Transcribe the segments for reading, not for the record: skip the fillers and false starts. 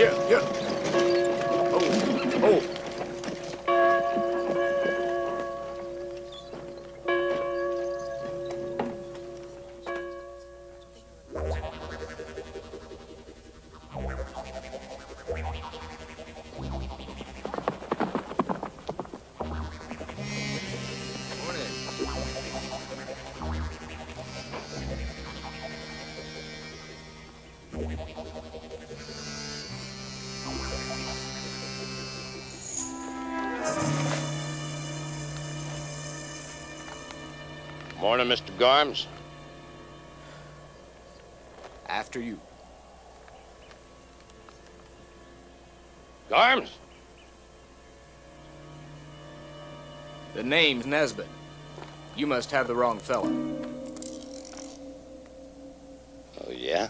Here. Oh. Morning, Mr. Garms. After you. Garms? The name's Nesbitt. You must have the wrong fella. Oh, yeah?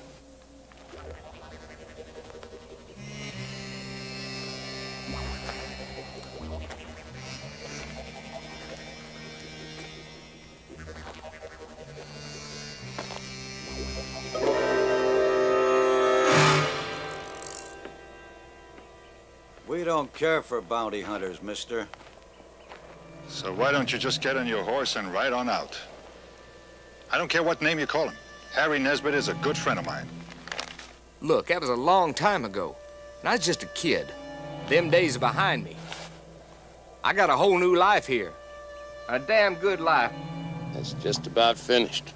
We don't care for bounty hunters, mister. So why don't you just get on your horse and ride on out? I don't care what name you call him. Harry Nesbitt is a good friend of mine. Look, that was a long time ago. And I was just a kid. Them days are behind me. I got a whole new life here. A damn good life. It's just about finished.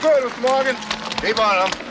Good, Mr. Morgan. Keep on him.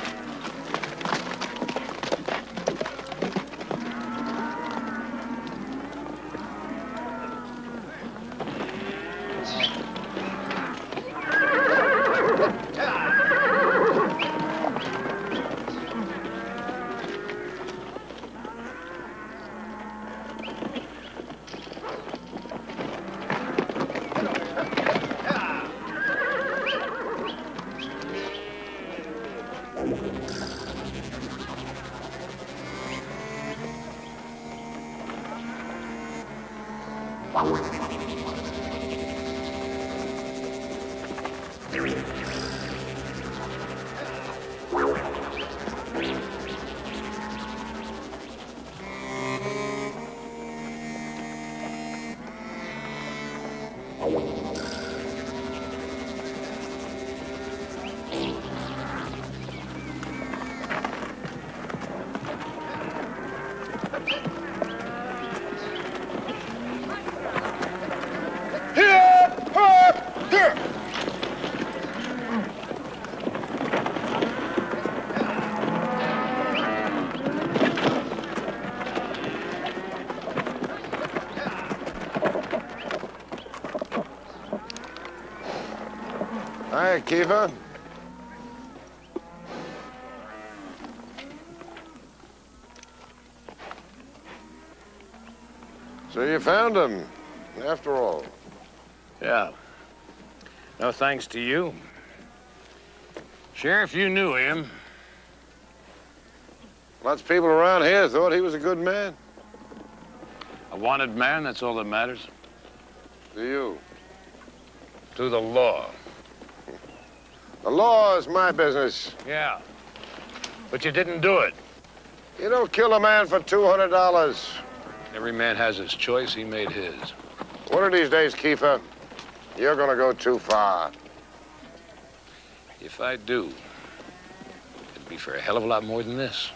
Hi, Kiefer. So you found him, after all. Yeah. No thanks to you. Sheriff, you knew him. Lots of people around here thought he was a good man. A wanted man, that's all that matters. To you. To the law. The law is my business. Yeah. But you didn't do it. You don't kill a man for $200. Every man has his choice. He made his. One of these days, Kiefer, you're gonna go too far. If I do, it'd be for a hell of a lot more than this.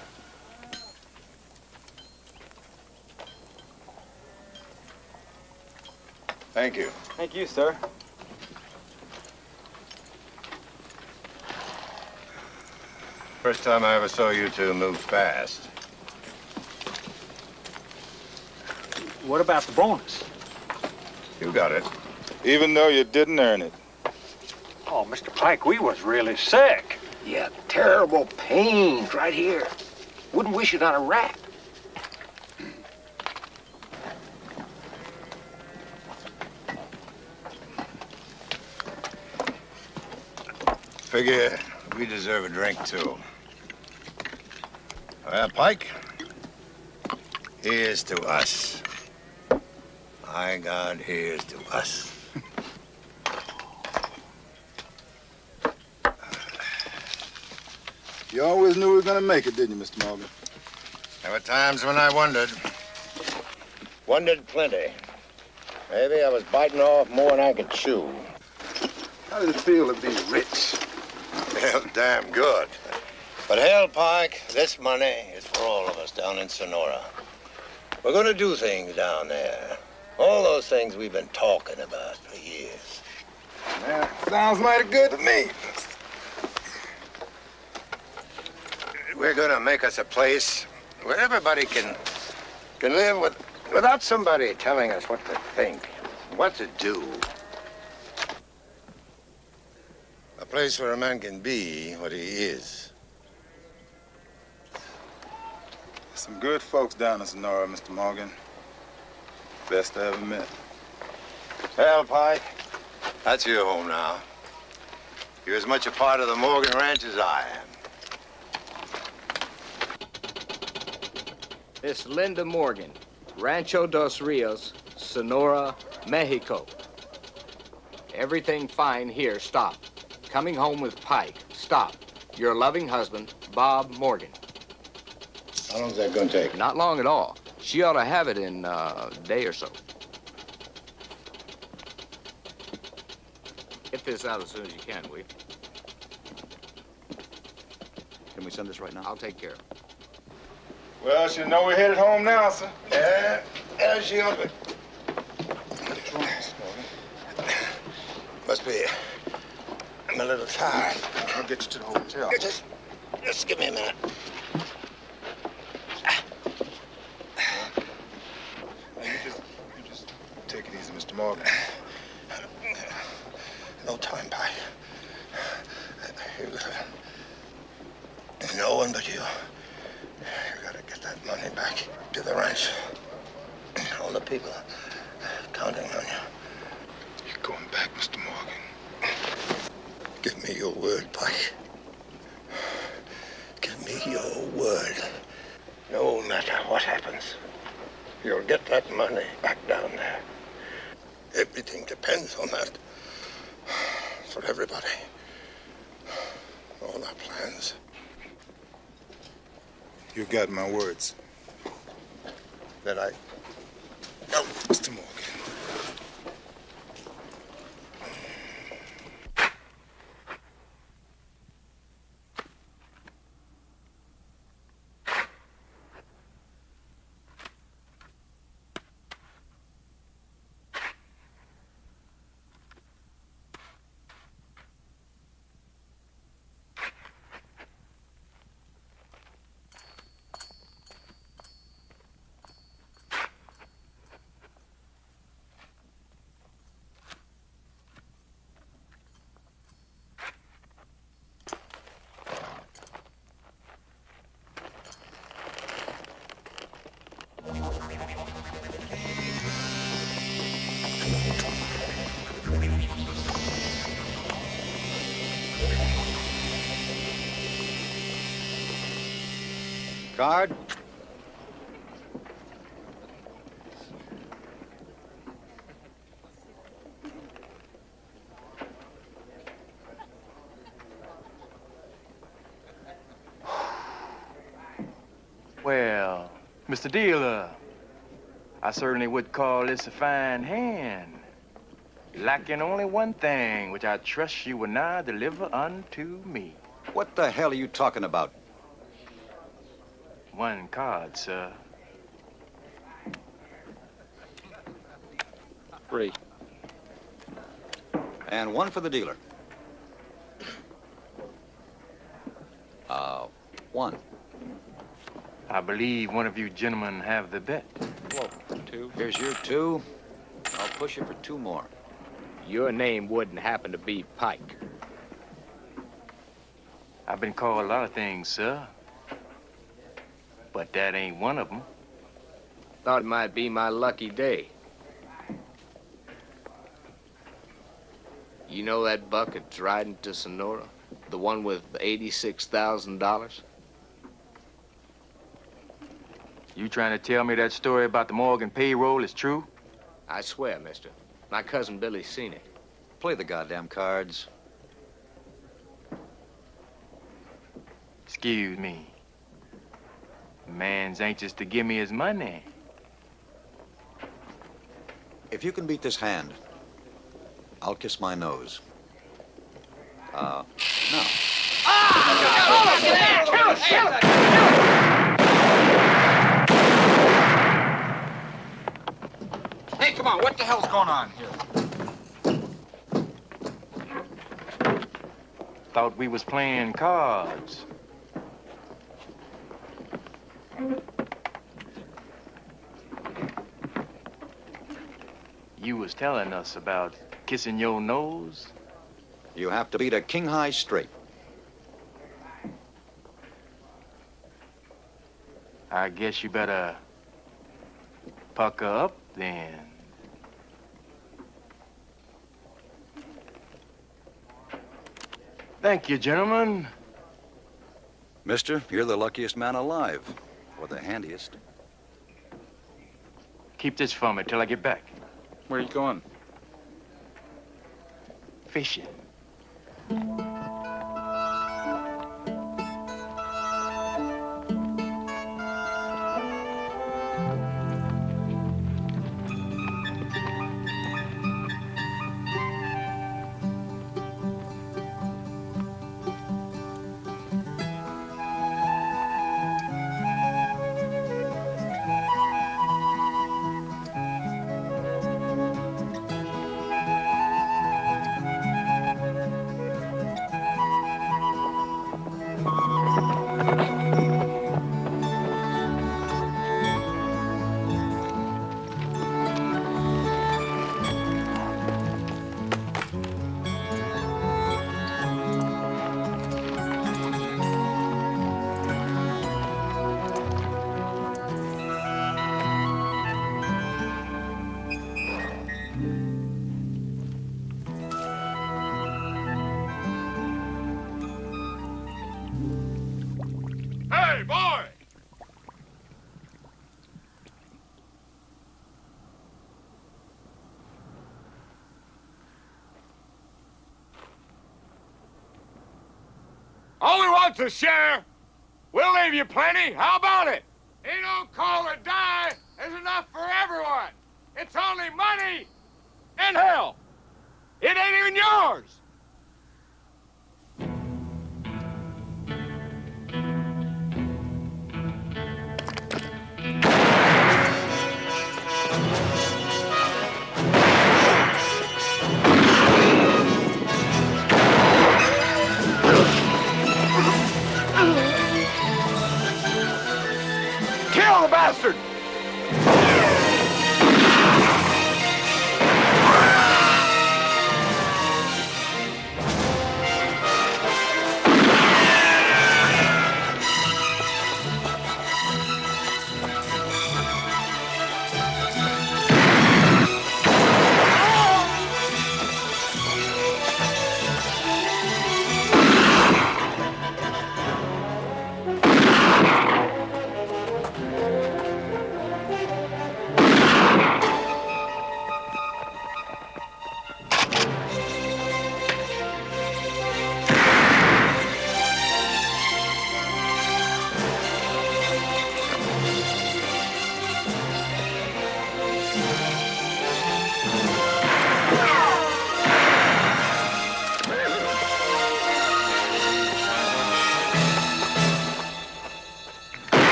Thank you. Thank you, sir. First time I ever saw you two move fast. What about the bonus? You got it. Even though you didn't earn it. Oh, Mr. Pike, we was really sick. Yeah, terrible pains right here. Wouldn't wish it on a rat. Figure we deserve a drink, too. Well, Pike, here's to us. My God, here's to us. You always knew we were gonna make it, didn't you, Mr. Morgan? There were times when I wondered. Wondered plenty. Maybe I was biting off more than I could chew. How did it feel to be rich? Well, damn good. But hell, Pike, this money is for all of us down in Sonora. We're gonna do things down there. All those things we've been talking about for years. Yeah, sounds mighty good to me. We're gonna make us a place where everybody can live without somebody telling us what to think, what to do. A place where a man can be what he is. Some good folks down in Sonora, Mr. Morgan. Best I ever met. Well, Pike, that's your home now. You're as much a part of the Morgan Ranch as I am. Miss Linda Morgan, Rancho dos Rios, Sonora, Mexico. Everything fine here, stop. Coming home with Pike, stop. Your loving husband, Bob Morgan. How long is that going to take? Not long at all. She ought to have it in a day or so. Get this out as soon as you can, will you? Can we send this right now? I'll take care of it. Well, you know we're headed home now, sir. Yeah, as you open. Must be. I'm a little tired. I'll get you to the hotel. Just give me a minute. You just take it easy, Mr. Morgan. No time, Pike. No one but you. You gotta get that money back to the ranch. All the people counting on you. You're going back, Mr. Morgan. Give me your word, Pike. Give me your word. No matter what happens, you'll get that money back down there. Everything depends on that. For everybody. All our plans. You got my words. Then I... No, Mr. Morgan. Guard. Well, Mr. Dealer, I certainly would call this a fine hand. Lacking only one thing, which I trust you will now deliver unto me. What the hell are you talking about? One card, sir. 3. And one for the dealer. 1. I believe one of you gentlemen have the bet. Whoa, 2. Here's your 2. I'll push you for 2 more. Your name wouldn't happen to be Pike. I've been called a lot of things, sir. But that ain't one of them. Thought it might be my lucky day. You know that buck that's riding to Sonora? The one with $86,000? You trying to tell me that story about the Morgan payroll is true? I swear, mister. My cousin Billy's seen it. Play the goddamn cards. Excuse me. Man's anxious to give me his money. If you can beat this hand, I'll kiss my nose. Now. Hey, come on, what the hell's going on here? Thought we was playing cards. You was telling us about kissing your nose? You have to beat a king high straight. I guess you better pucker up then. Thank you, gentlemen. Mister, you're the luckiest man alive. Or the handiest. Keep this for me till I get back. Where are you going? Fishing. Hey, boy! All we want's a share. We'll leave you plenty. How about it? Ain't no call or die. There's enough for everyone. It's only money and hell. It ain't even yours. Kill the bastard!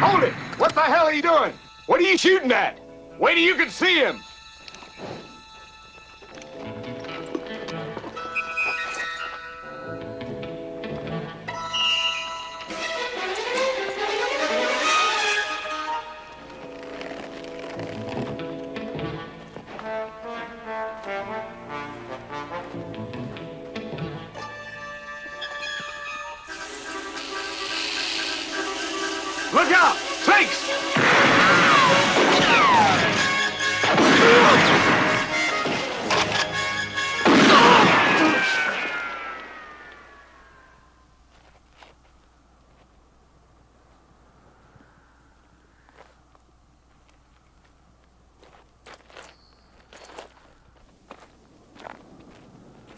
Hold it! What the hell are you doing? What are you shooting at? Wait till you can see him! Look out! Snakes!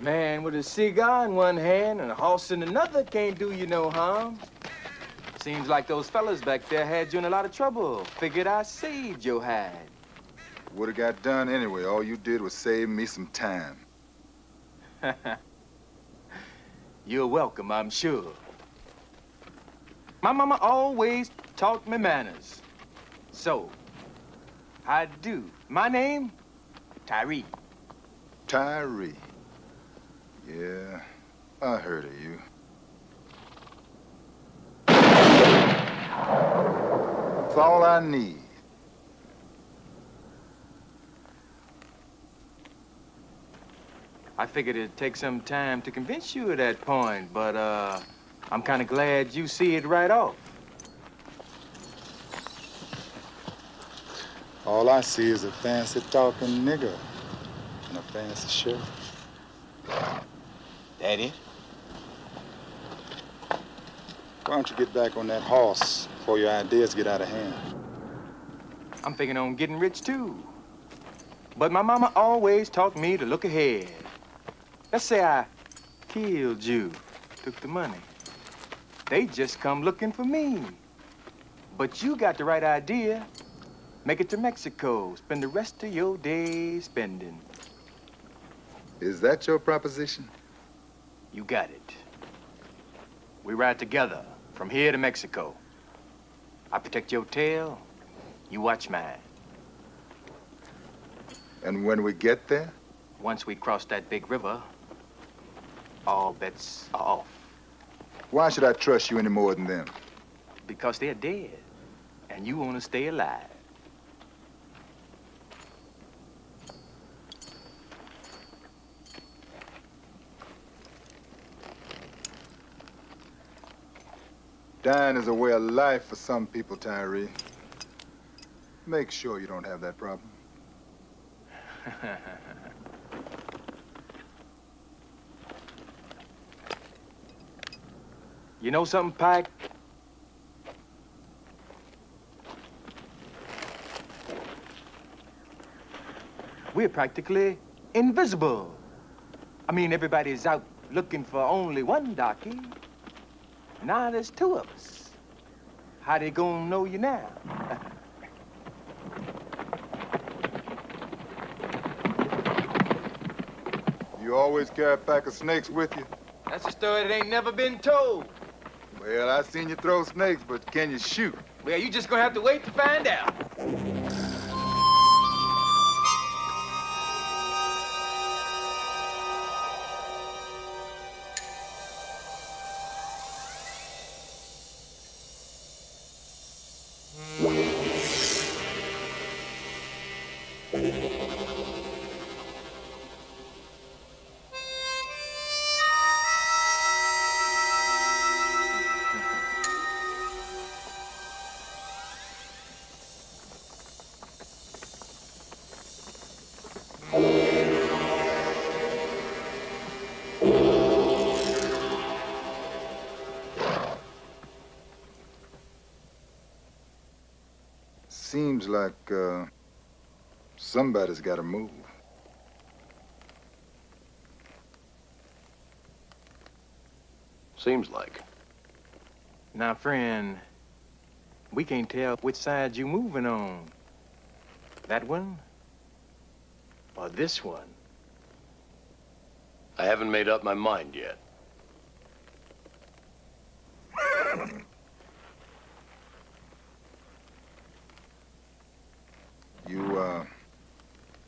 Man with a cigar in one hand and a horse in another can't do you no harm. Seems like those fellas back there had you in a lot of trouble. Figured I saved your hide. Would have got done anyway. All you did was save me some time. You're welcome, I'm sure. My mama always taught me manners. So, I do. My name, Tyree. Tyree. Yeah, I heard of you. That's all I need. I figured it'd take some time to convince you of that point, but, I'm kind of glad you see it right off. All I see is a fancy-talking nigger and a fancy shirt. That it? Why don't you get back on that horse before your ideas get out of hand? I'm thinking on getting rich, too. But my mama always taught me to look ahead. Let's say I killed you, took the money. They just come looking for me. But you got the right idea. Make it to Mexico, spend the rest of your days spending. Is that your proposition? You got it. We ride together from here to Mexico. I protect your tail, you watch mine. And when we get there? Once we cross that big river, all bets are off. Why should I trust you any more than them? Because they're dead, and you want to stay alive. Dying is a way of life for some people, Tyree. Make sure you don't have that problem. You know something, Pike? We're practically invisible. I mean, everybody's out looking for only one darky. Now there's two of us. How they gonna know you now? You always carry a pack of snakes with you? That's a story that ain't never been told. Well, I seen you throw snakes, but can you shoot? Well, you just gonna have to wait to find out. Seems like, somebody's got to move. Seems like. Now, friend, we can't tell which side you moving on. That one or this one? I haven't made up my mind yet.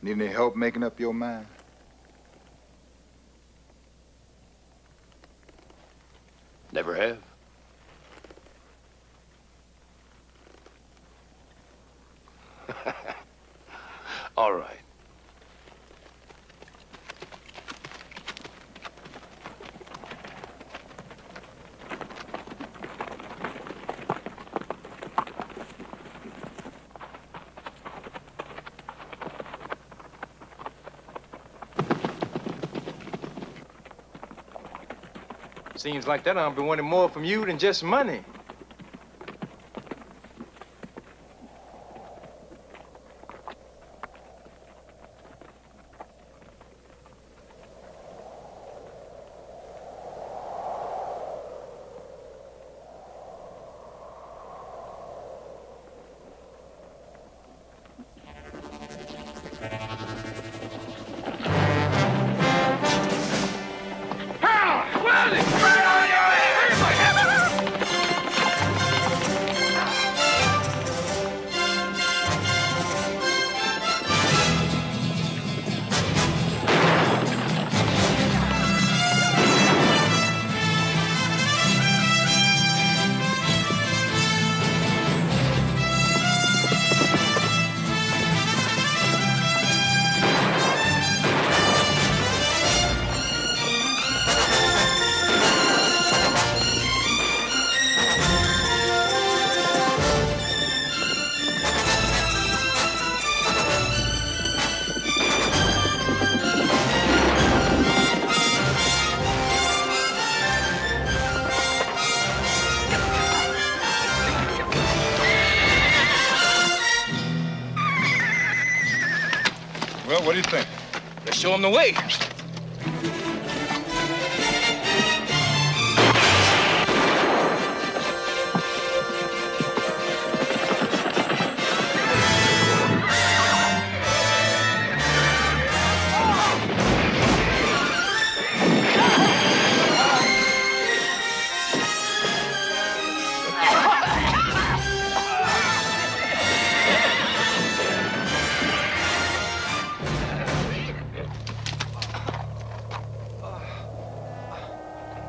Need any help making up your mind? Never have. All right. Seems like that I'll be wanting more from you than just money. Well, what do you think? Let's show him the way.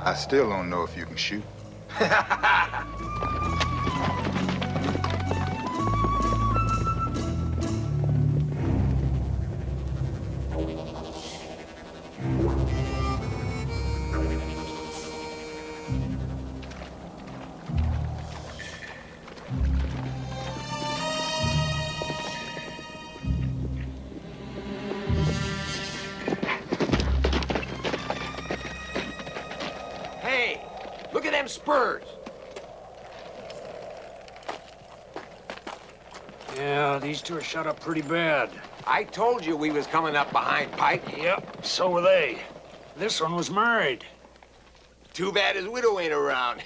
I still don't know if you can shoot. Look at them spurs. Yeah, these two are shut up pretty bad. I told you we was coming up behind Pike. Yep, so were they. This one was married. Too bad his widow ain't around.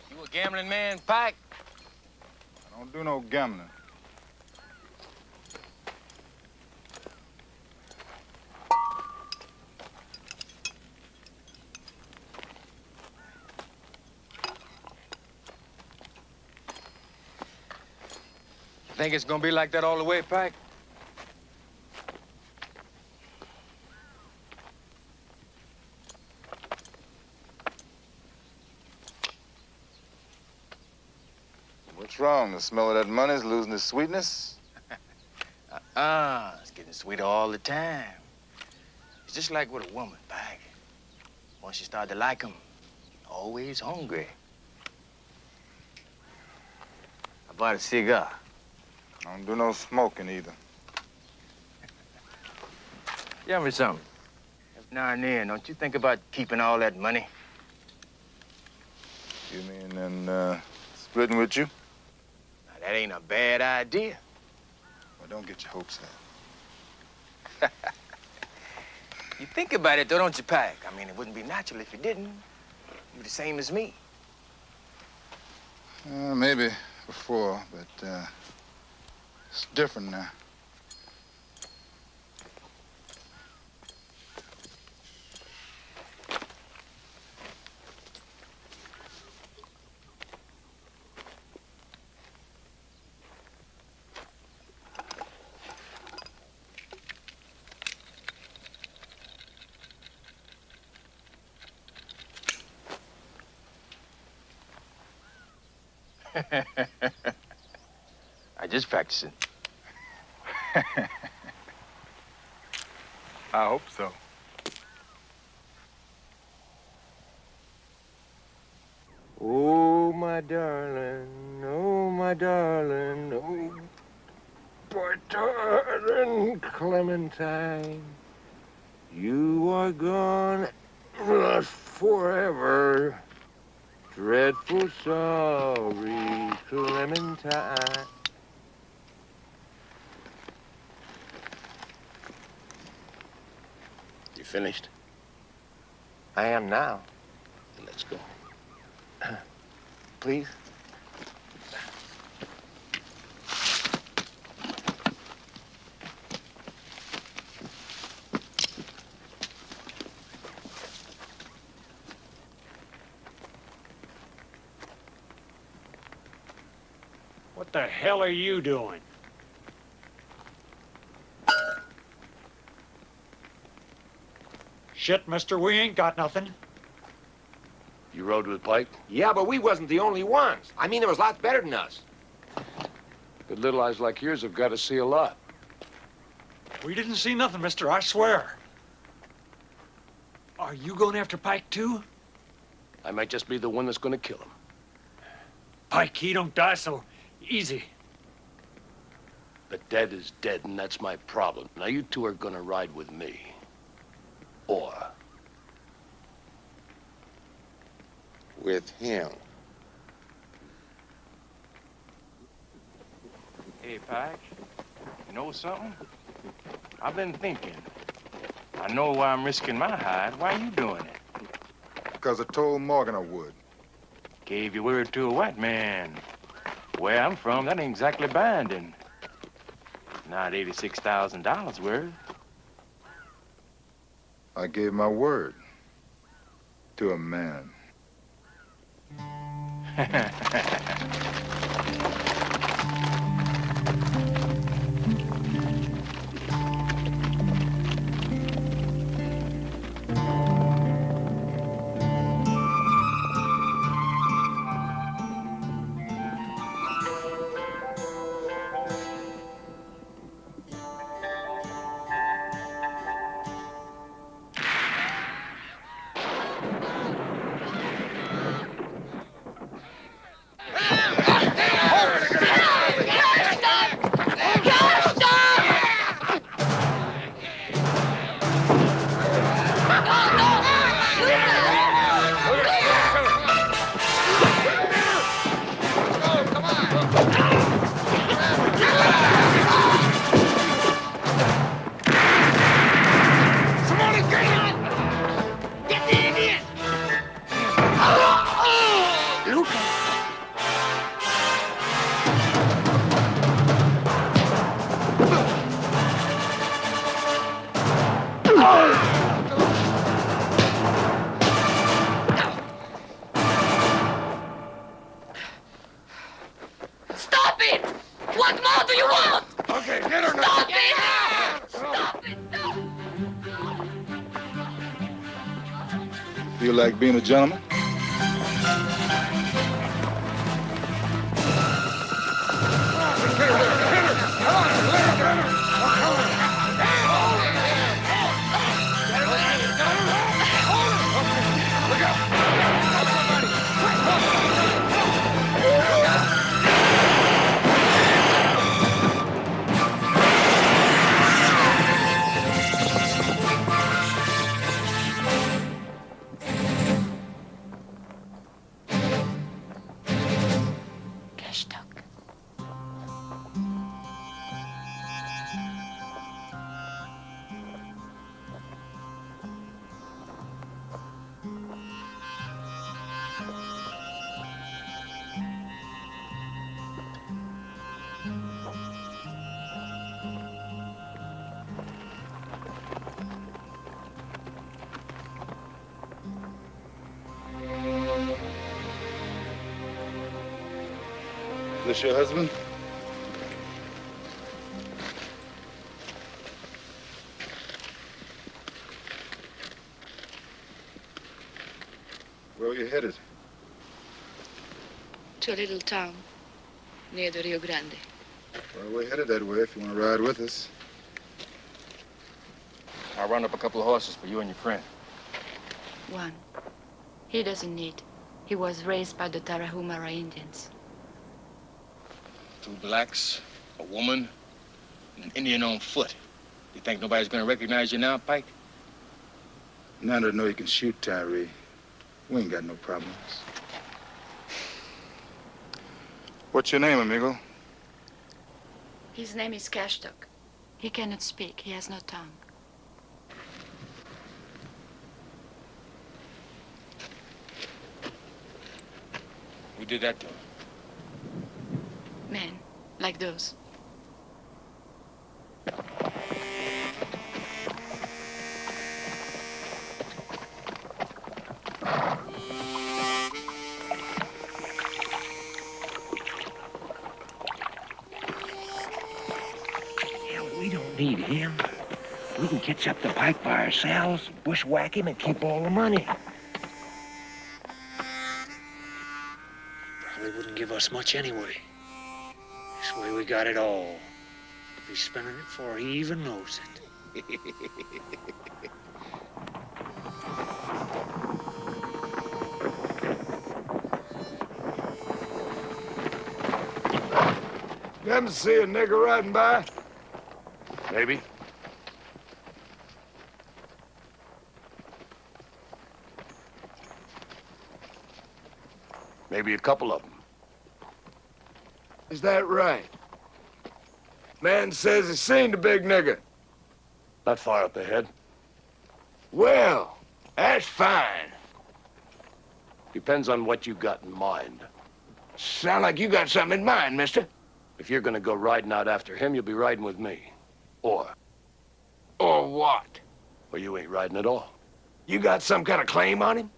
You a gambling man, Pike? I don't do no gambling. Think it's gonna be like that all the way, Pike? What's wrong? The smell of that money's losing its sweetness? It's getting sweeter all the time. It's just like with a woman, Pike. Once you start to like 'em, always hungry. I bought a cigar. I don't do no smoking either. Tell me something. Every now and then, don't you think about keeping all that money? You mean splitting with you? Now, that ain't a bad idea. Well, don't get your hopes up. You think about it, though, don't you, Pike? I mean, it wouldn't be natural if you didn't. You're the same as me. Maybe before, but it's different now. I just practicing. I hope so. Oh, my darling, oh, my darling, oh, my darling Clementine, you are gone, not forever. Dreadful sorry, Clementine. You finished? I am now. Then let's go. Please. What the hell are you doing? Shit, mister, we ain't got nothing. You rode with Pike? Yeah, but we wasn't the only ones. I mean, there was lots better than us. But little eyes like yours have got to see a lot. We didn't see nothing, mister, I swear. Are you going after Pike, too? I might just be the one that's going to kill him. Pike, he don't die so easy. The dead is dead, and that's my problem. Now, you two are going to ride with me. Or With him. Hey, Pike, you know something? I've been thinking. I know why I'm risking my hide. Why are you doing it? Because I told Morgan I would. Gave your word to a white man. Where I'm from, that ain't exactly binding. Not $86,000 worth. I gave my word to a man. Stop it! What more do you want? Okay, get her now. Stop it! Stop it! Feel like being a gentleman? This your husband? Where are you headed? To a little town near the Rio Grande. Well, we're headed that way if you want to ride with us. I'll run up a couple of horses for you and your friend. One. He doesn't need. He was raised by the Tarahumara Indians. 2 blacks, a woman, and an Indian on foot. You think nobody's gonna recognize you now, Pike? Now that I know you can shoot, Tyree, we ain't got no problems. What's your name, amigo? His name is Cashtock. He cannot speak. He has no tongue. Who did that to him? Men, like those. We don't need him. We can catch up to Pike by ourselves, bushwhack him, and keep all the money. Probably wouldn't give us much anyway. This way we got it all. He's spending it before he even knows it. Happen to see a nigger riding by? Maybe. Maybe a couple of them. Is that right? Man says he's seen the big nigger. Not far up ahead. Well, that's fine. Depends on what you got in mind. Sound like you got something in mind, mister. If you're gonna go riding out after him, you'll be riding with me. Or what? Or you ain't riding at all. You got some kind of claim on him?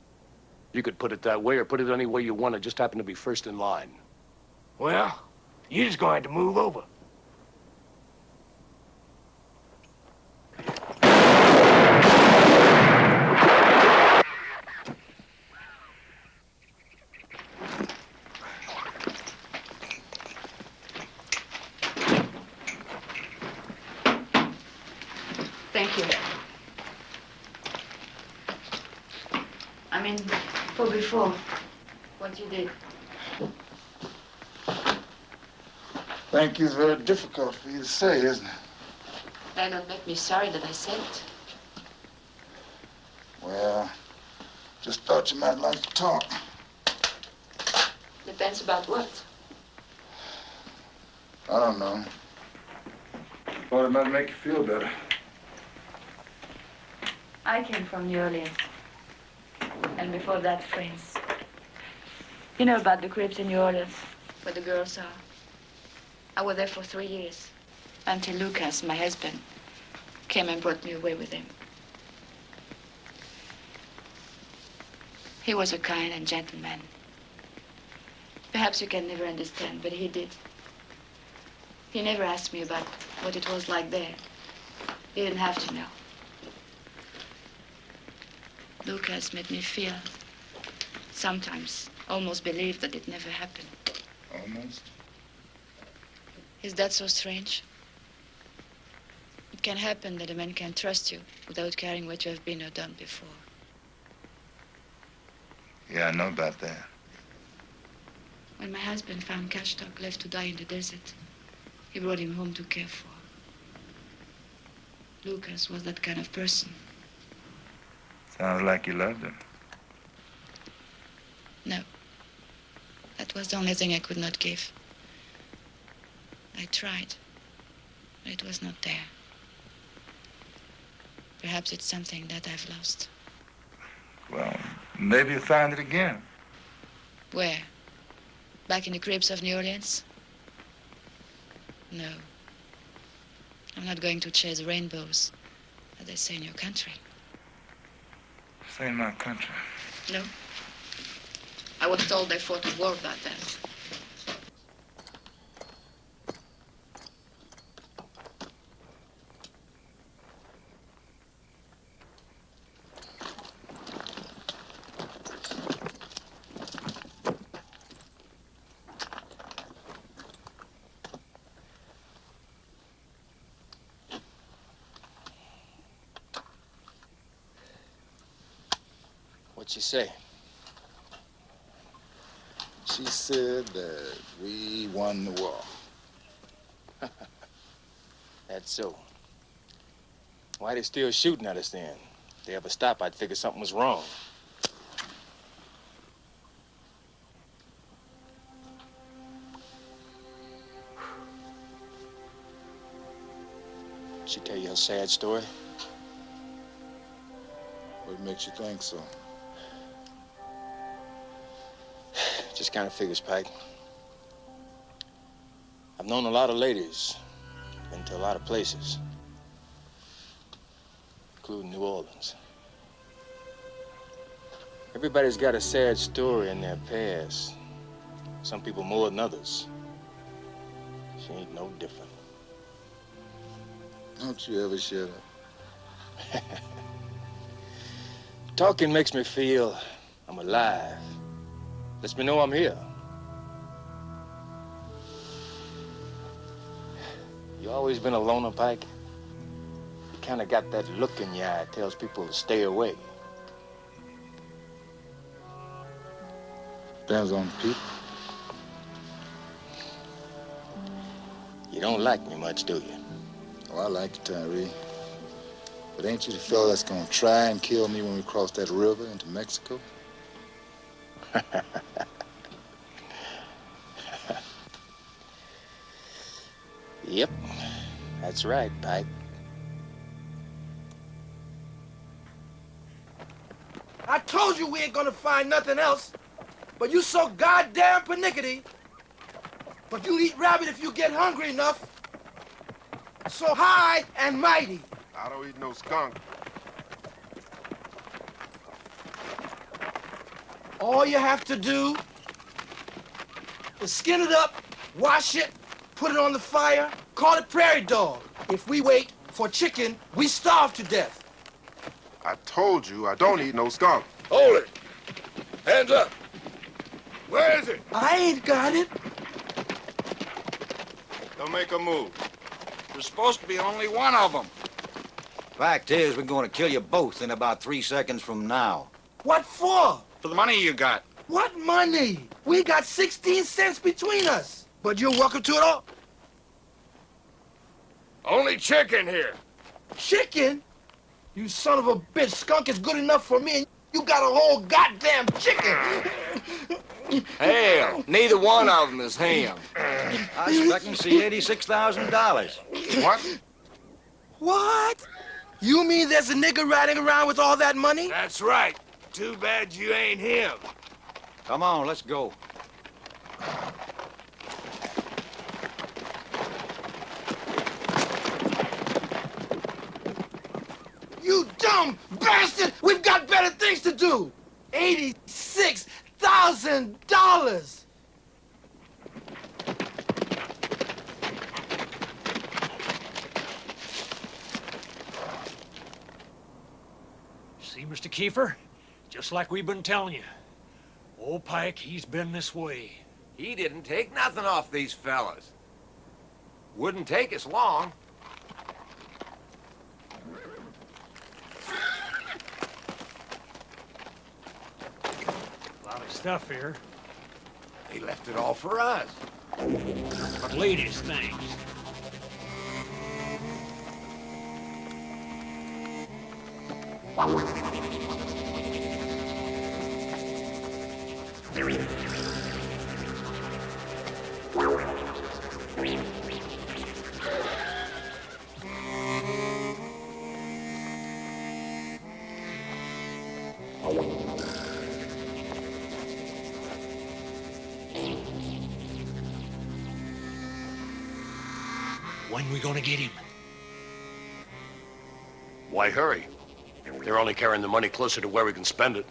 You could put it that way or put it any way you want. It just happen to be first in line. Well, you're just going to move over. Thank you. I mean, for before, what you did. Thank you is very difficult for you to say, isn't it? That don't make me sorry that I said it. Well, just thought you might like to talk. Depends about what. I don't know. Thought it might make you feel better. I came from New Orleans. And before that, France. You know about the cribs in New Orleans, where the girls are. I was there for 3 years, until Lucas, my husband, came and brought me away with him. He was a kind and gentle man. Perhaps you can never understand, but he did. He never asked me about what it was like there. He didn't have to know. Lucas made me feel, sometimes, almost believe that it never happened. Almost? Is that so strange? It can happen that a man can trust you without caring what you have been or done before. Yeah, I know about that. When my husband found Cashtock left to die in the desert, he brought him home to care for. Lucas was that kind of person. Sounds like you loved him. No. That was the only thing I could not give. I tried, but it was not there. Perhaps it's something that I've lost. Well, maybe you'll find it again. Where? Back in the cribs of New Orleans? No. I'm not going to chase rainbows, as they say in your country. This ain't my country. No. I was told they fought a war about that. What'd she say? She said that we won the war. That's so. Why they still shooting at us then? If they ever stop, I'd figure something was wrong. Did she tell you her sad story? What makes you think so? Just kind of figures, Pike. I've known a lot of ladies, been to a lot of places, including New Orleans. Everybody's got a sad story in their past. Some people more than others. She ain't no different. Don't you ever shut up. Talking makes me feel I'm alive. Lets me know I'm here. You always been a loner, Pike? You kind of got that look in your eye that tells people to stay away. Depends on the people. You don't like me much, do you? Oh, I like you, Tyree. But ain't you the fellow that's gonna try and kill me when we cross that river into Mexico? Yep, that's right, Pike. I told you we ain't gonna find nothing else, but you so goddamn pernickety. But you eat rabbit if you get hungry enough. So high and mighty. I don't eat no skunk. All you have to do is skin it up, wash it, put it on the fire, call it prairie dog. If we wait for chicken, we starve to death. I told you I don't eat no skunk. Hold it. Hands up. Where is it? I ain't got it. Don't make a move. There's supposed to be only one of them. Fact is, we're going to kill you both in about 3 seconds from now. What for? For the money you got. What money? We got 16 cents between us. But you're welcome to it all. Only chicken here. Chicken? You son of a bitch. Skunk is good enough for me, and you got a whole goddamn chicken. Hell, neither one of them is him. I expect to see $86,000. What? What? You mean there's a nigger riding around with all that money? That's right. Too bad you ain't him. Come on, let's go. You dumb bastard! We've got better things to do! $86,000! See, Mr. Kiefer? Just like we've been telling you. Old Pike, he's been this way. He didn't take nothing off these fellas. Wouldn't take us long. A lot of stuff here. He left it all for us. But ladies' things. When we gonna get him? Why hurry? They're only carrying the money closer to where we can spend it.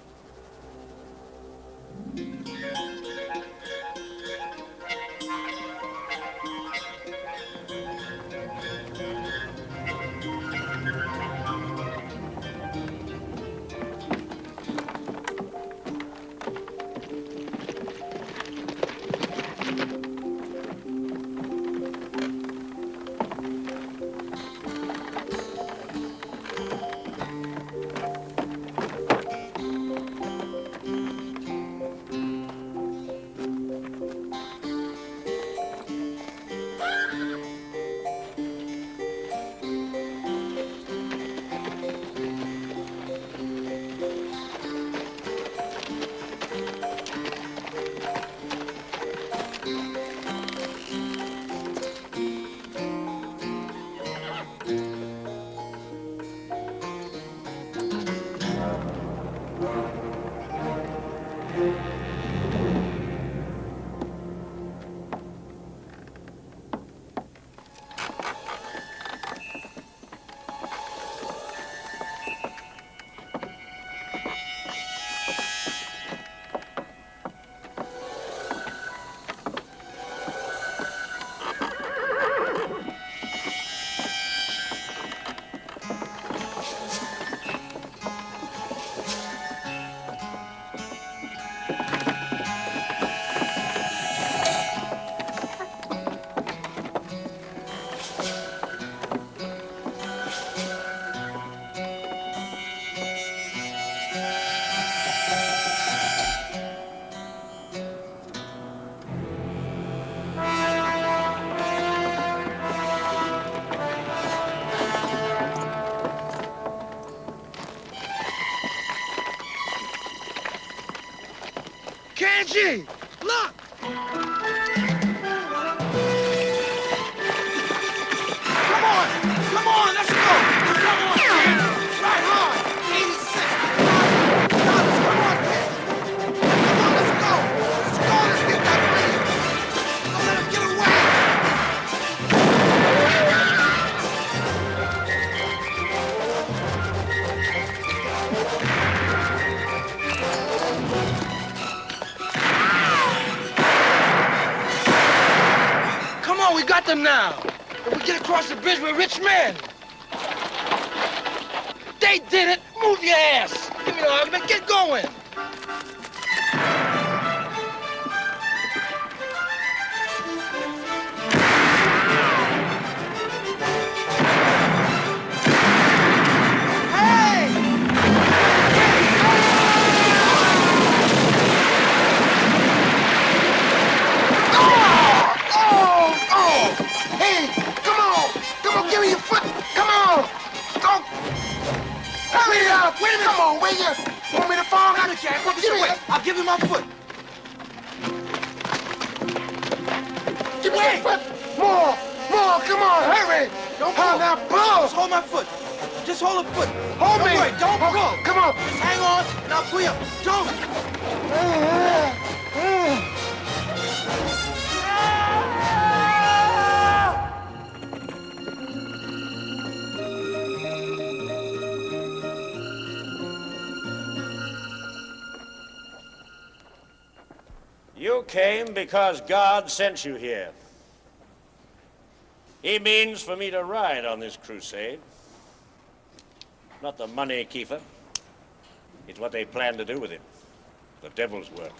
Kanji! Look! Come on, let's go! Come on! Right hard! 86! Come on, kid! Come on, let's go! Let's get that money! Don't let him get away! Come on, we got them now! If we get across the bridge, we're rich men! They did it! Move your ass! Give me the argument, get going! Give me your foot! Come on! Don't! Hurry up! Wait a minute! Come on, wait here! Want me to fall? I can't. Walk this way. I'll give you my foot. Give me your foot! More! More! Come on, hurry! Don't pull. Now pull! Just hold my foot. Just hold a foot. Hold me! Don't pull! Come on! Just hang on, and I'll pull you up. Don't! You came because God sent you here. He means for me to ride on this crusade. Not the money, Kiefer. It's what they plan to do with it. The devil's work.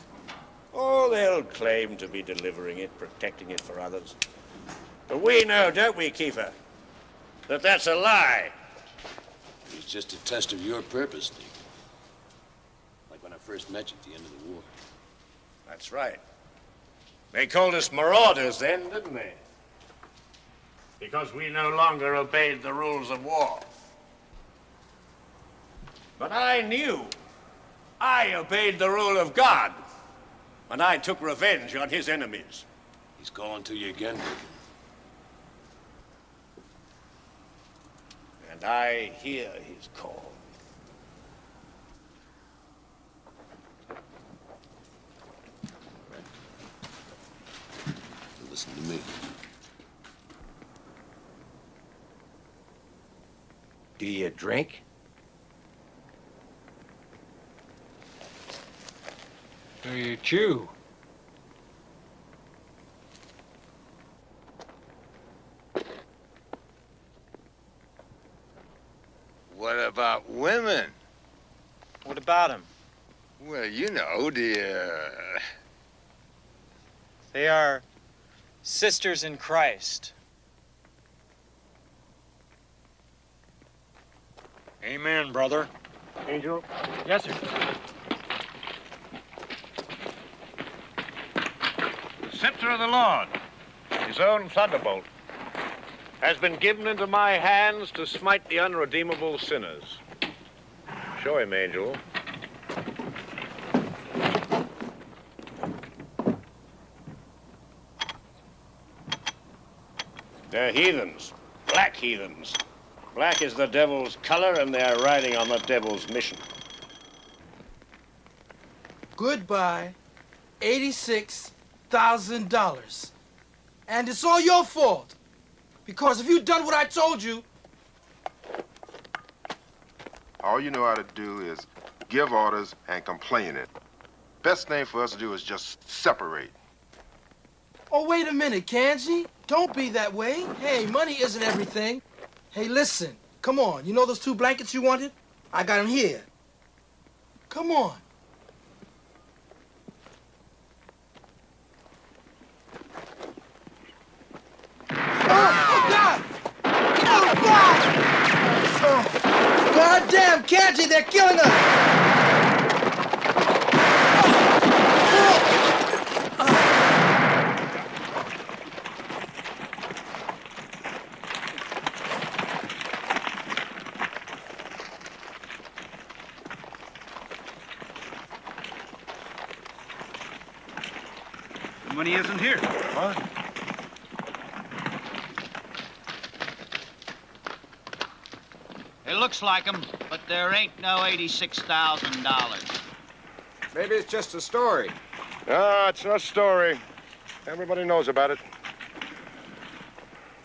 Oh, they'll claim to be delivering it, protecting it for others. But we know, don't we, Kiefer, that that's a lie. It's just a test of your purpose, Nick. Like when I first met you at the end of the war. That's right. They called us marauders then, didn't they? Because we no longer obeyed the rules of war. But I knew I obeyed the rule of God when I took revenge on his enemies. He's calling to you again, Nick. And I hear his call. Listen to me. Do you drink? Do you chew? What about women? What about them? Well, you know, They are sisters in Christ. Amen, brother. Angel? Yes, sir. The scepter of the Lord, his own thunderbolt, has been given into my hands to smite the unredeemable sinners. Show him, Angel. They're heathens, black heathens. Black is the devil's color, and they're riding on the devil's mission. Goodbye, $86,000. And it's all your fault. Because if you'd done what I told you... All you know how to do is give orders and complain it. Best thing for us to do is just separate. Oh, wait a minute, Kanji. Don't be that way. Hey, money isn't everything. Hey, listen. Come on. You know those 2 blankets you wanted? I got them here. Come on. Oh, God! Oh, God! Oh, God damn, Kanji, they're killing us! The money isn't here. What? It looks like them, but there ain't no $86,000. Maybe it's just a story. No, it's no story. Everybody knows about it.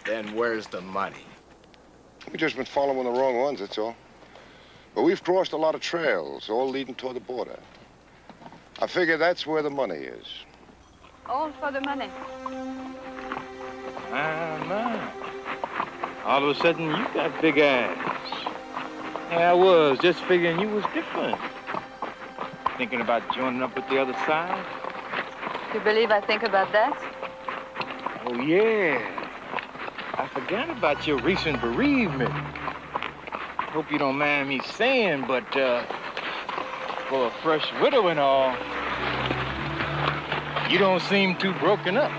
Then where's the money? We've just been following the wrong ones, that's all. But we've crossed a lot of trails, all leading toward the border. I figure that's where the money is. All for the money. My. All of a sudden, you got big eyes. Yeah, I was just figuring you was different. Thinking about joining up with the other side? You believe I think about that? Oh, yeah. I forgot about your recent bereavement. Hope you don't mind me saying, but, for a fresh widow and all, you don't seem too broken up.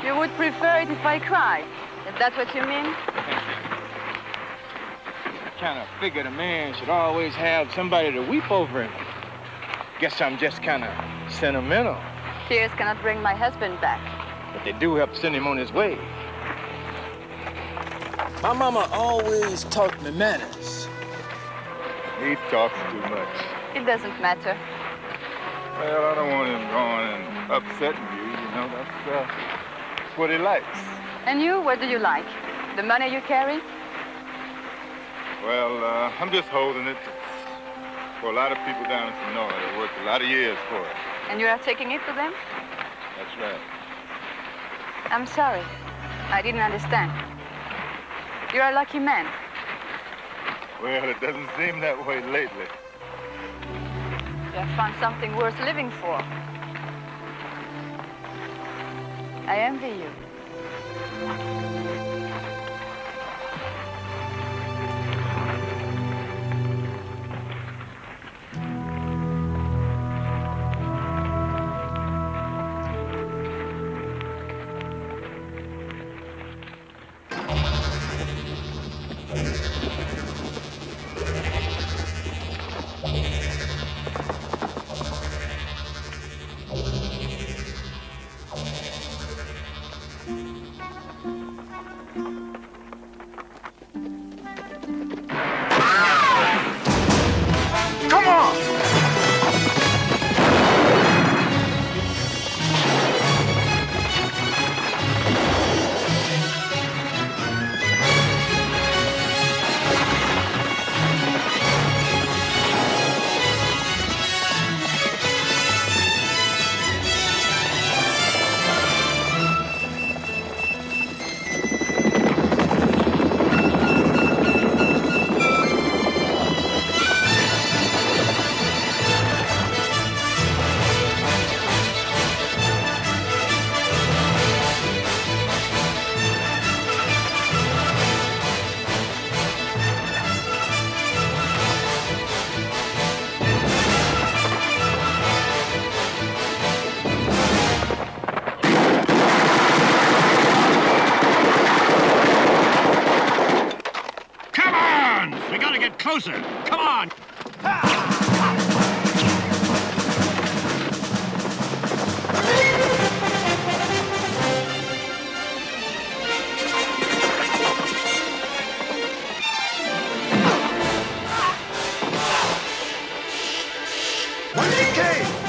You would prefer it if I cried. Is that what you mean? I kind of figured a man should always have somebody to weep over him. Guess I'm just kind of sentimental. Tears cannot bring my husband back. But they do help send him on his way. My mama always taught me manners. He talks too much. It doesn't matter. Well, I don't want him going and upsetting you, you know. That's what he likes. And you, what do you like? The money you carry? Well, I'm just holding it for a lot of people down in Sonora. They worked a lot of years for it. And you are taking it to them? That's right. I'm sorry. I didn't understand. You're a lucky man. Well, it doesn't seem that way lately. You have found something worth living for. I envy you. Closer! Come on! When he came.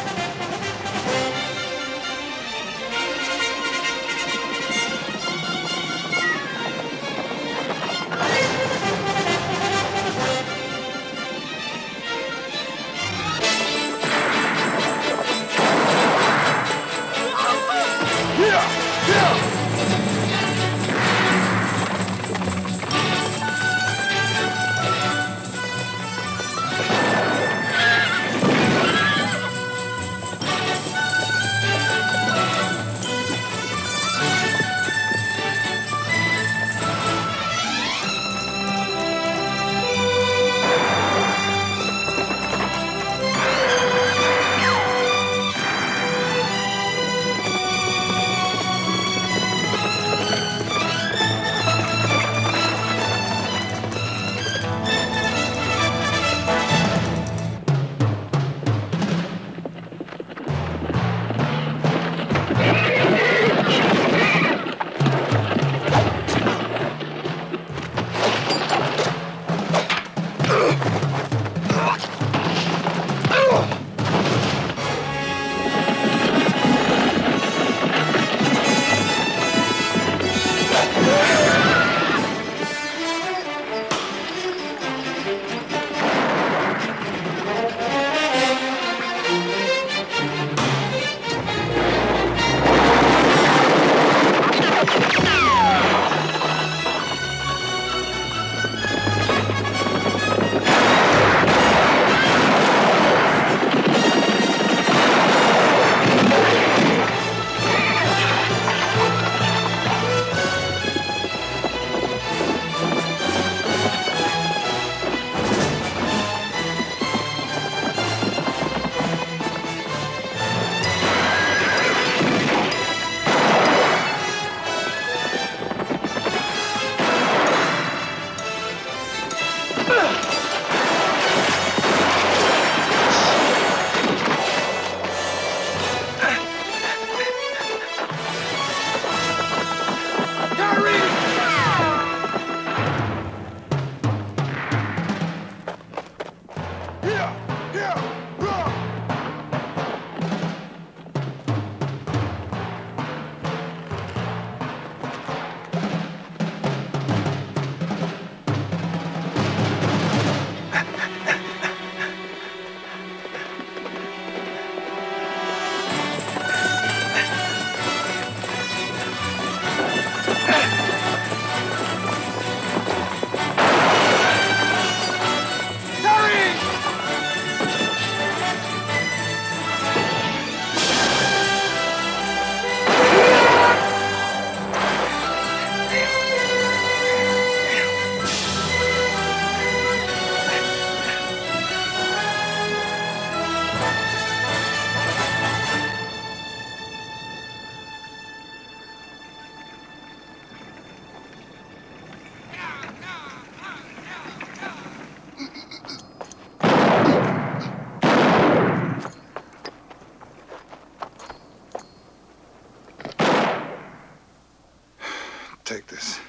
Take this.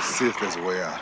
See if there's a way out.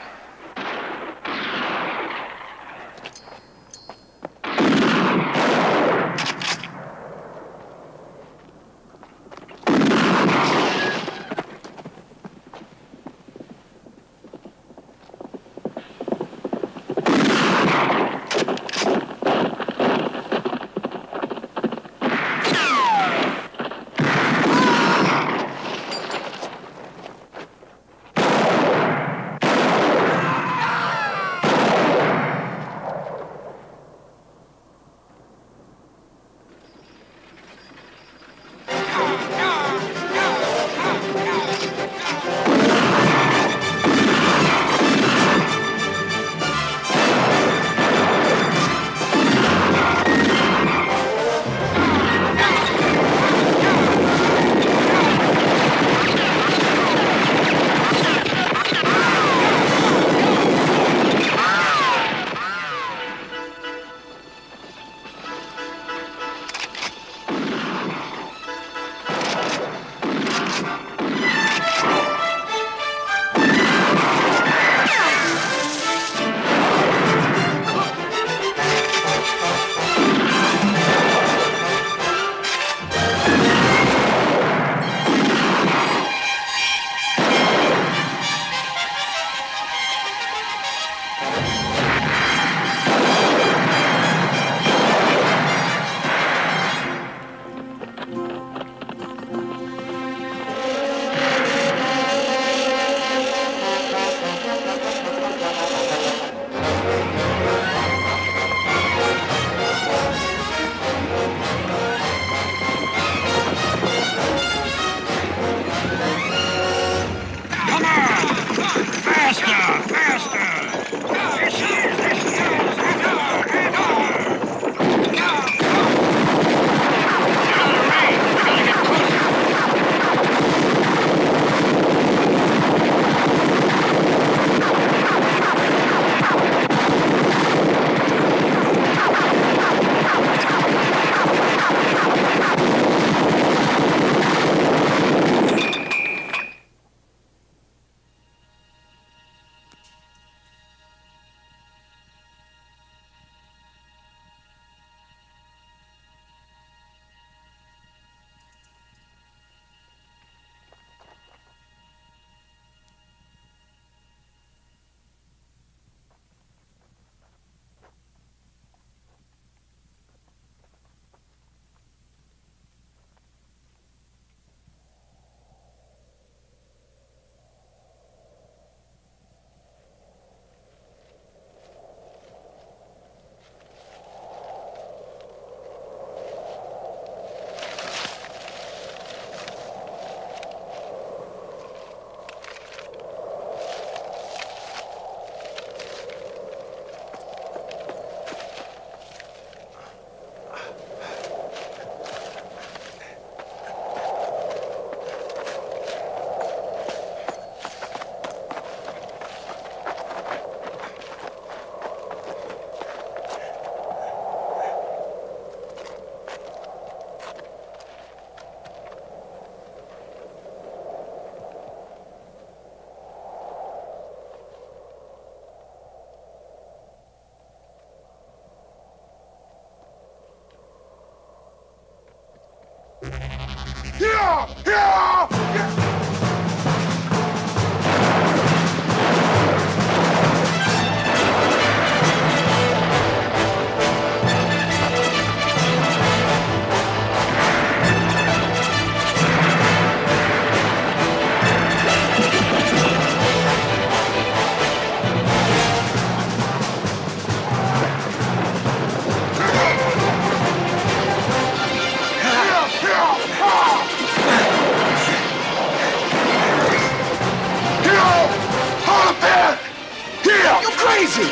You crazy!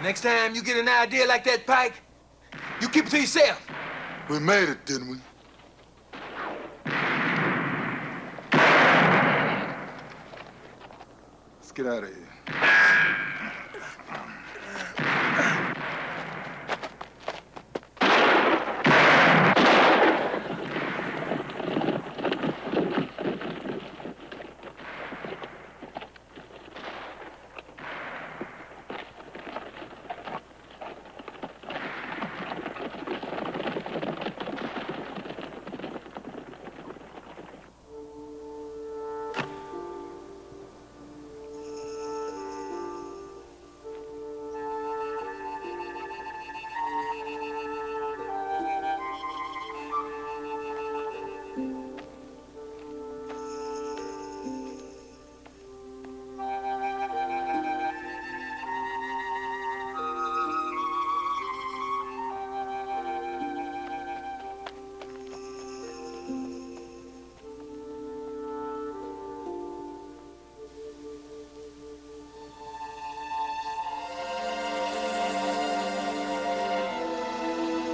Next time you get an idea like that, Pike, you keep it to yourself. We made it, didn't we? Let's get out of here.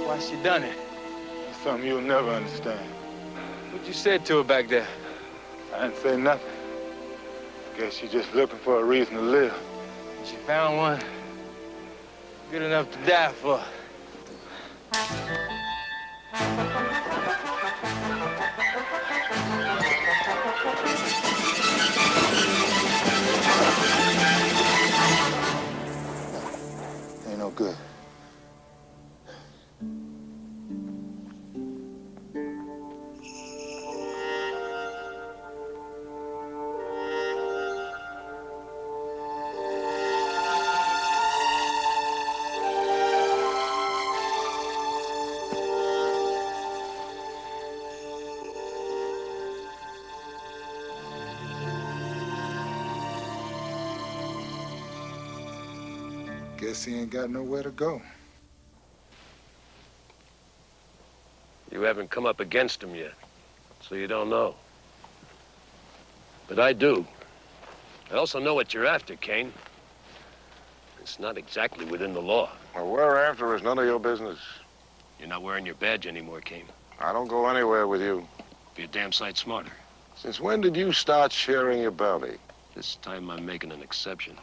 Why she done it? That's something you'll never understand. What you said to her back there? I didn't say nothing. Guess she's just looking for a reason to live. She found one good enough to die for. Ain't no good. Guess he ain't got nowhere to go. You haven't come up against him yet, so you don't know. But I do. I also know what you're after, Kane. It's not exactly within the law. What we're after is none of your business. You're not wearing your badge anymore, Kane. I don't go anywhere with you. Be a damn sight smarter. Since when did you start sharing your bounty? This time I'm making an exception.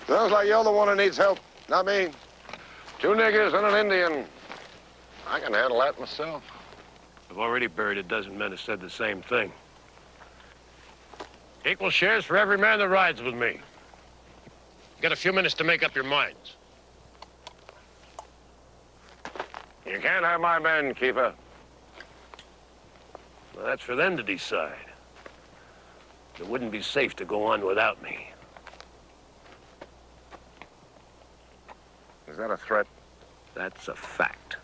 Sounds like you're the one who needs help, not me. 2 niggers and an Indian. I can handle that myself. I've already buried a dozen men who said the same thing. Equal shares for every man that rides with me. You got a few minutes to make up your minds. You can't have my men, Keeper. Well, that's for them to decide. It wouldn't be safe to go on without me. Is that a threat? That's a fact.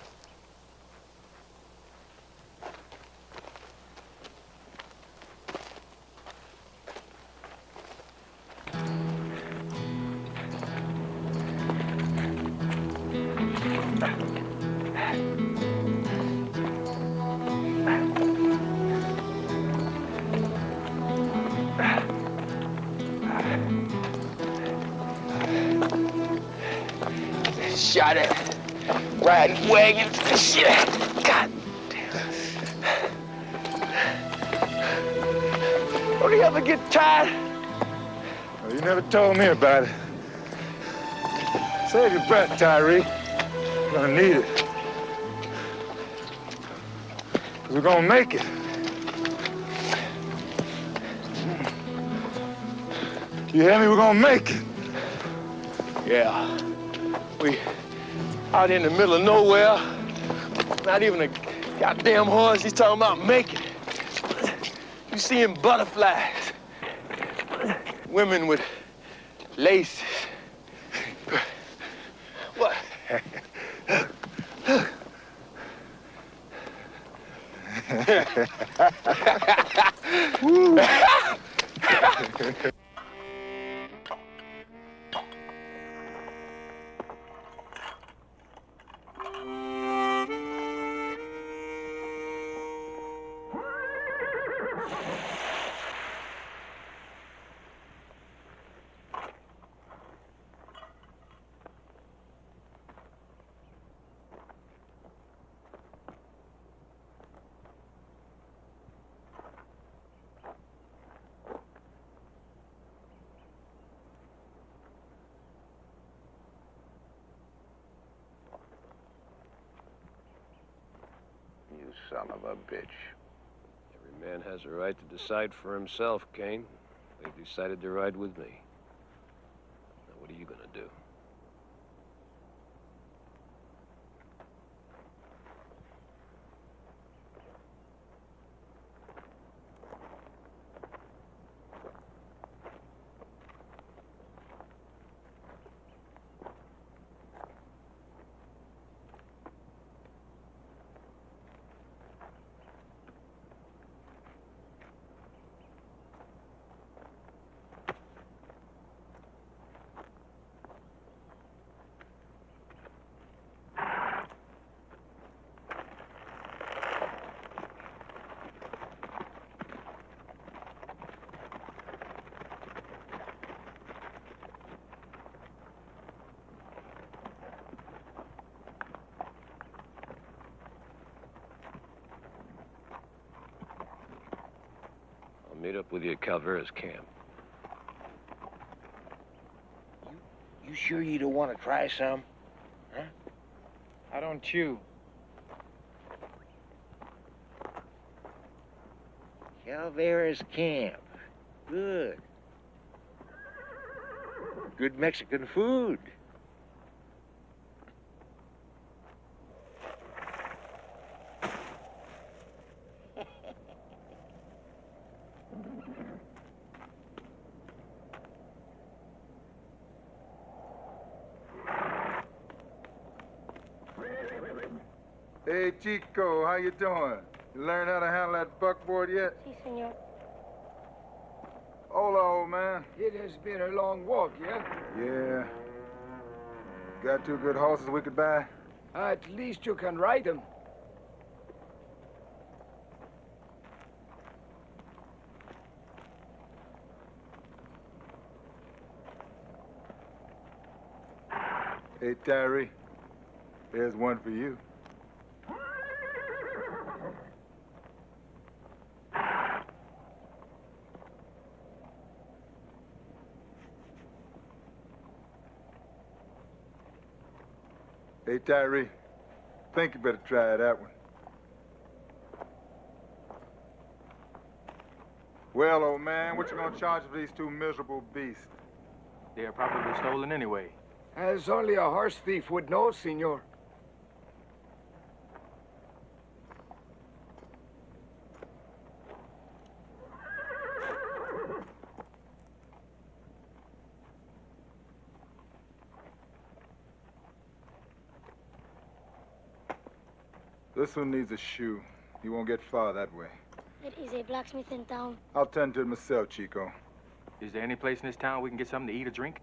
Shot at riding wagons and shit. God damn. you ever get tired? Well, you never told me about it. Save your breath, Tyree. You're gonna need it. 'Cause we're gonna make it. You hear me? We're gonna make it. Yeah. We out in the middle of nowhere. Not even a goddamn horse. He's talking about making it. You seeing butterflies. Women with laces. What? Woo. You son of a bitch. Every man has a right to decide for himself, Kane. They decided to ride with me. Now, what are you gonna do? Meet up with you at Calvera's camp. You sure you don't want to try some? Huh? I don't chew. Calvera's camp. Good. Good Mexican food. Hey, Chico, how you doing? You learn how to handle that buckboard yet? Si, senor. Hola, old man. It has been a long walk, yeah? Yeah. Got 2 good horses we could buy? At least you can ride them. Hey, Tyree, there's one for you. Hey, Tyree, think you better try that one. Well, old man, what you gonna charge for these 2 miserable beasts? They're probably stolen anyway. As only a horse thief would know, senor. This one needs a shoe. You won't get far that way. There is a blacksmith in town. I'll tend to it myself, Chico. Is there any place in this town we can get something to eat or drink?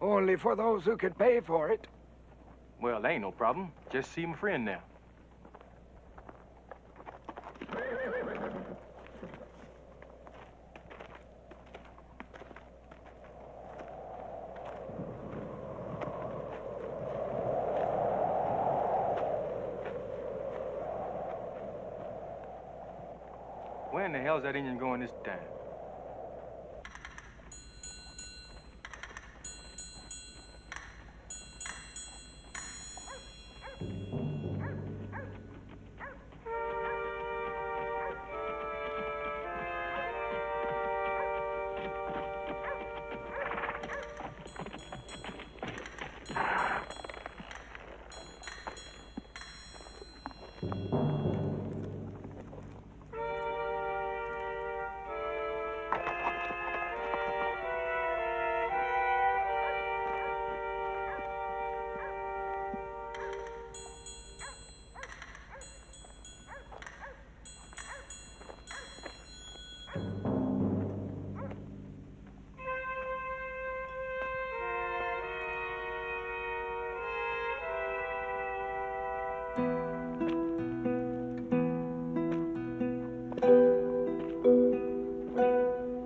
Only for those who can pay for it. Well, ain't no problem. Just see my friend now. Where in the hell's that Indian going this time?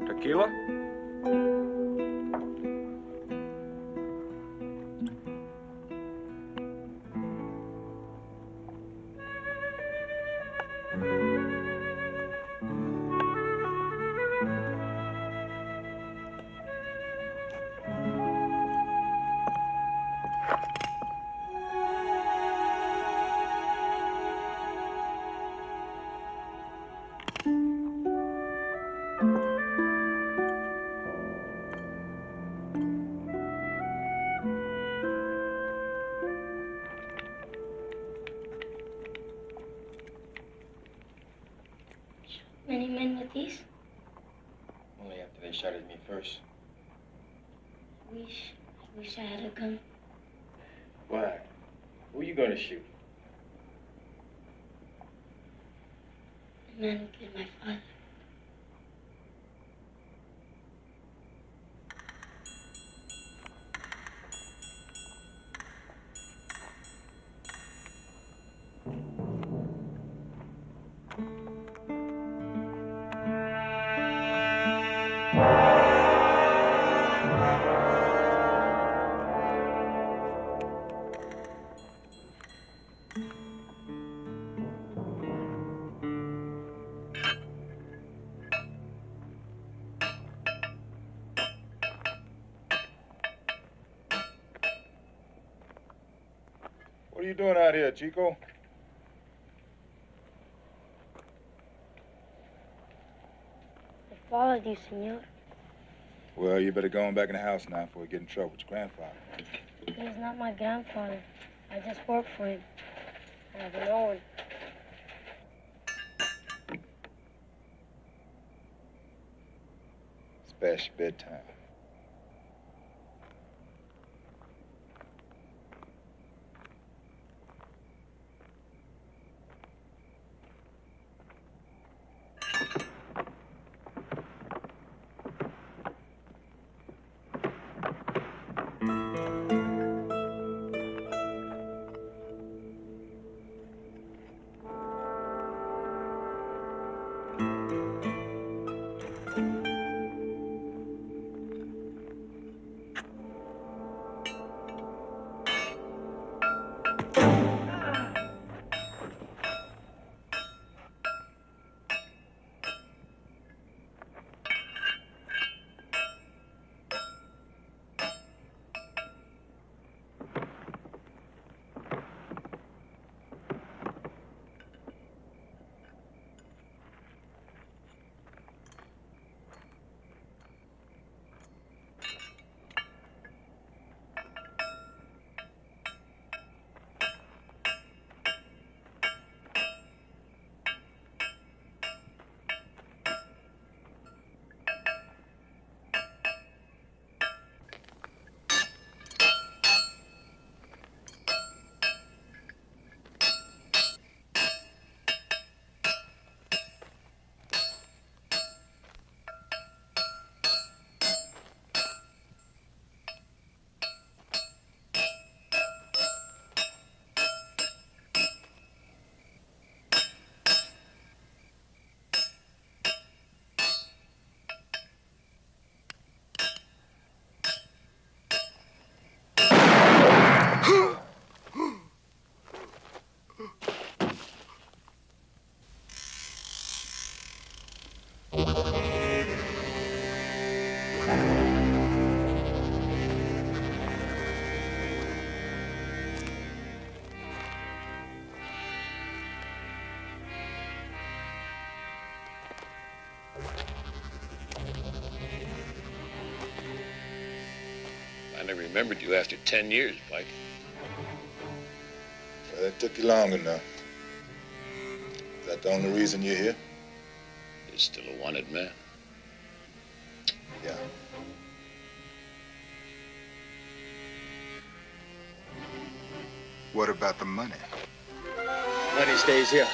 Tequila? Many men with these? Only after they shot at me first. I wish I had a gun. Why? Who are you gonna shoot? The man who killed my father. What are you doing out here, Chico? I followed you, senor. Well, you better go on back in the house now before we get in trouble with your grandfather. He's not my grandfather. I just work for him. I have no one. It's past your bedtime. I never remembered you after 10 years, Pike. Well, that took you long enough. Is that the only reason you're here? You're still a wanted man. Yeah. What about the money? Money stays here.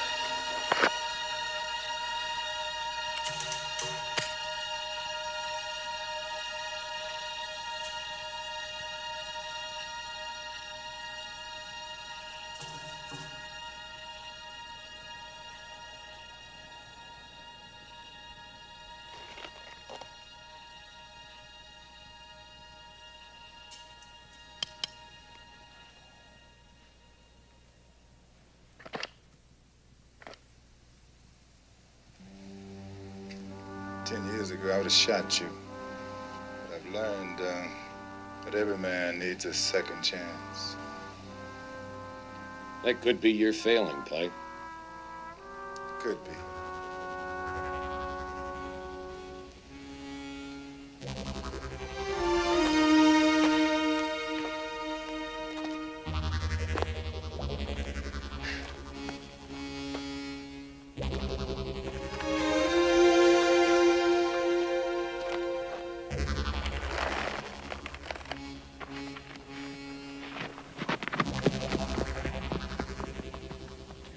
10 years ago, I would have shot you. But I've learned that every man needs a second chance. That could be your failing, Pike. Could be.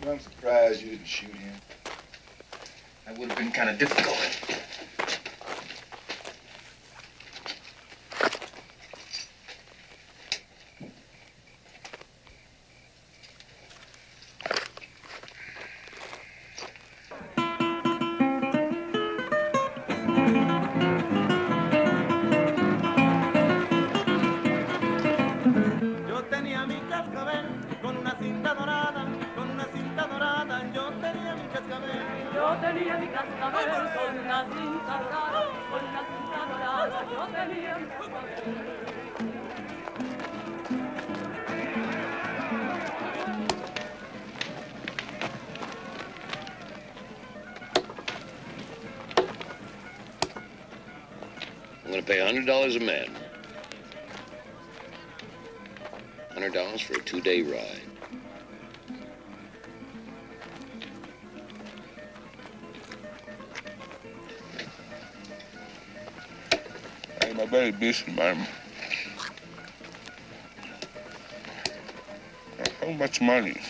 I'm surprised you didn't shoot him. That would have been kind of difficult. Yo tenía mi cascabel con una cinta dorada, con una cinta dorada. Yo tenía mi cascabel. Yo tenía mi cascabel con una cinta dorada, con una cinta dorada. Yo tenía mi cascabel. I'm going to pay $100 a man. $100 for a 2-day ride. I'm a very busy man. How much money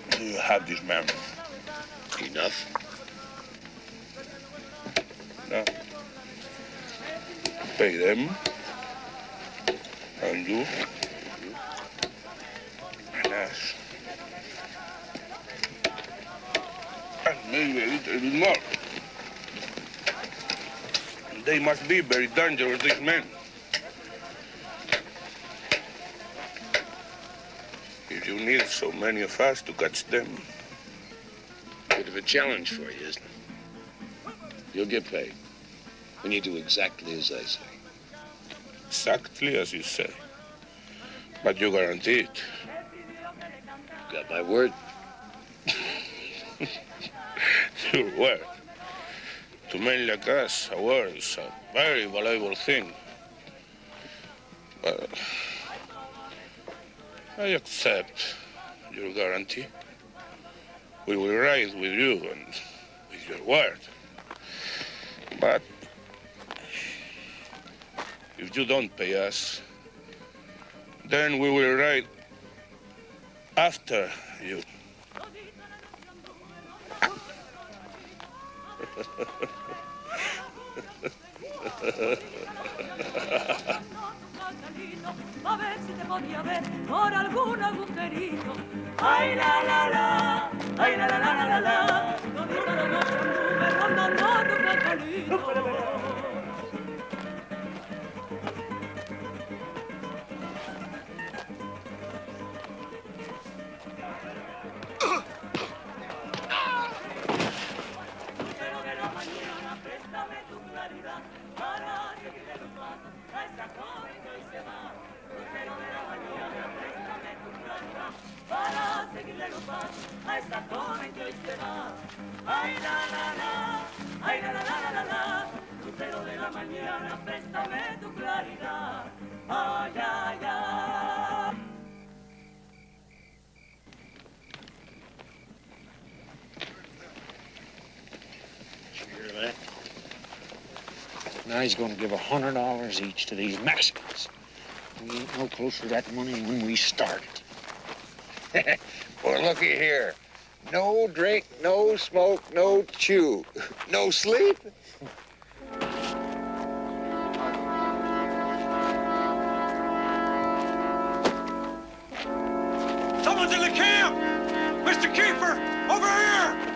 do you have this man? Enough. No. Pay them. And you. And us. And maybe a little bit more. They must be very dangerous, these men. If you need so many of us to catch them. Bit of a challenge for you, isn't it? You'll get paid when you do exactly as I say. Exactly as you say. But you guarantee it. Got my word? Your word. To men like us, a word is a very valuable thing. But I accept your guarantee. We will ride with you and with your word. But if you don't pay us, then we will ride after you. A ver si te podía ver por algún agujerito. Ay, la, la, la, ay, la, la, la, la, la, la. Todita la noche anduve rondando tu platanito. Lucero de la mañana, préstame tu claridad para seguirle los pasos a esta joven que hoy se va. Lucero de la mañana, préstame tu claridad para seguirle los pasos a esta joven que hoy se va. Ay, la, la, la, ay, la, la, la, la, la, la. Lucero de la mañana, préstame tu claridad. Ay, ay, ay. You hear that? Now he's going to give $100 each to these Mexicans. We ain't no closer to that money than when we started. Well, looky here. No drink, no smoke, no chew. No sleep? Someone's in the camp! Mr. Keeper, over here!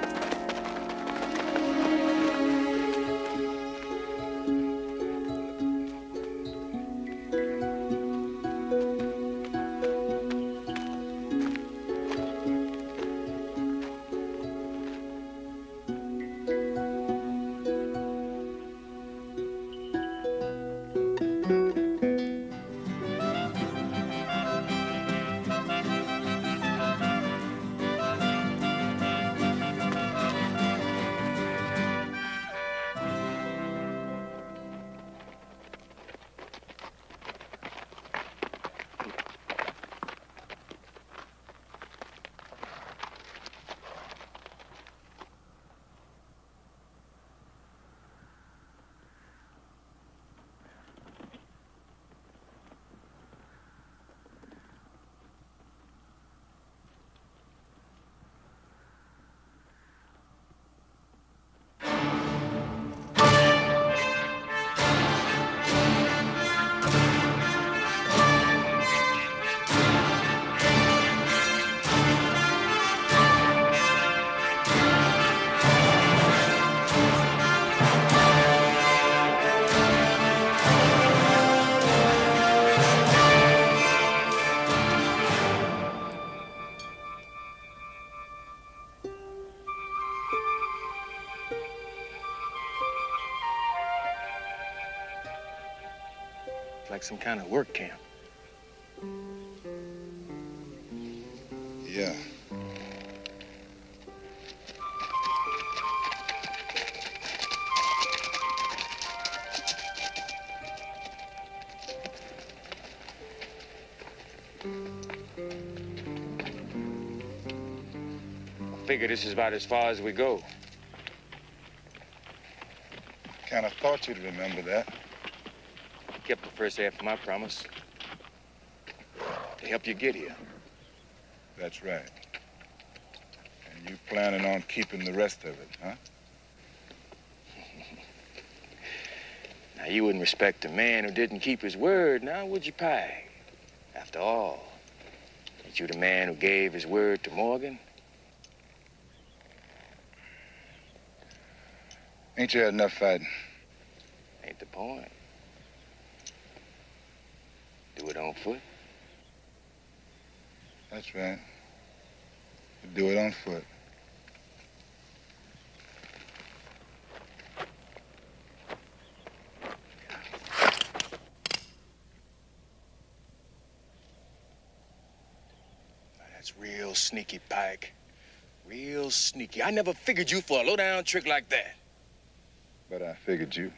like some kind of work camp. Yeah. I figure this is about as far as we go. Kind of thought you'd remember that. Kept the first half of my promise to help you get here. That's right. And you planning on keeping the rest of it, huh? Now, you wouldn't respect a man who didn't keep his word, now would you, Pike? After all, ain't you the man who gave his word to Morgan? Ain't you had enough fighting? Ain't the point. Do it on foot. That's right. Do it on foot. That's real sneaky, Pike. Real sneaky. I never figured you for a low-down trick like that. But I figured you.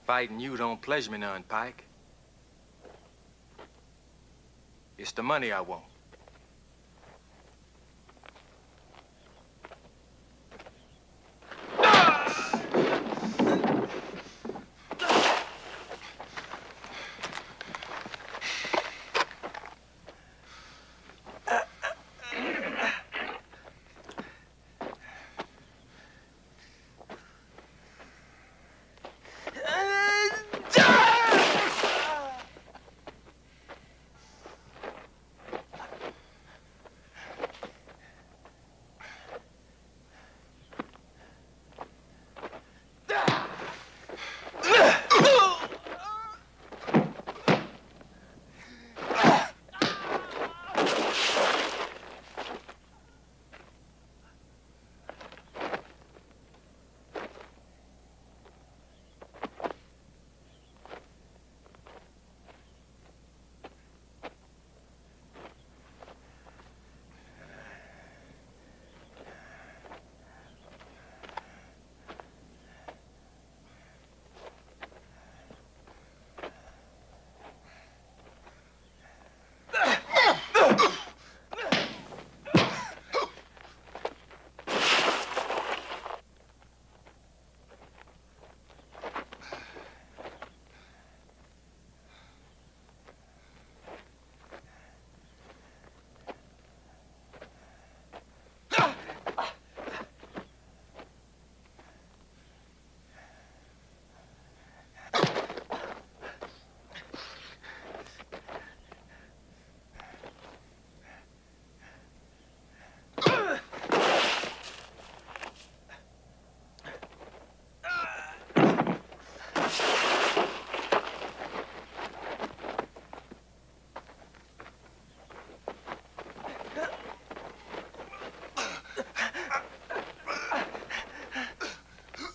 Fighting you don't pleasure me none, Pike. It's the money I want.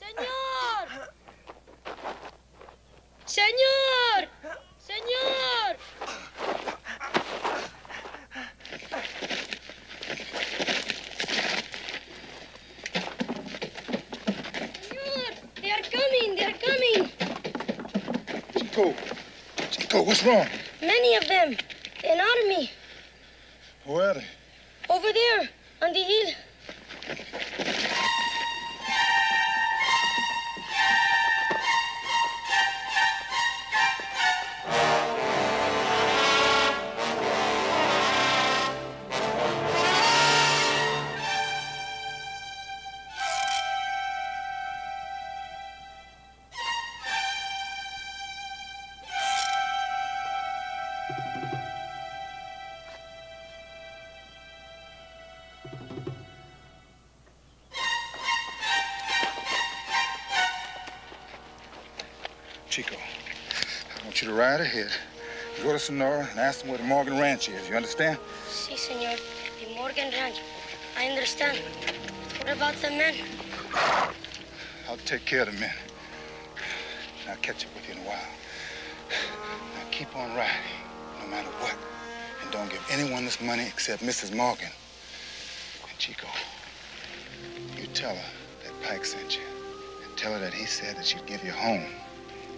¡Señor! ¡Señor! Señor! They are coming! They are coming! Chico, what's wrong? Many of them. An army. Where are they? Over there, on the hill. Chico, I want you to ride ahead. You go to Sonora and ask them where the Morgan Ranch is. You understand? Si, senor. The Morgan Ranch. I understand. What about the men? I'll take care of the men. I'll catch up with you in a while. Now keep on riding, no matter what. And don't give anyone this money except Mrs. Morgan. And Chico, you tell her that Pike sent you. And tell her that he said that she'd give you home.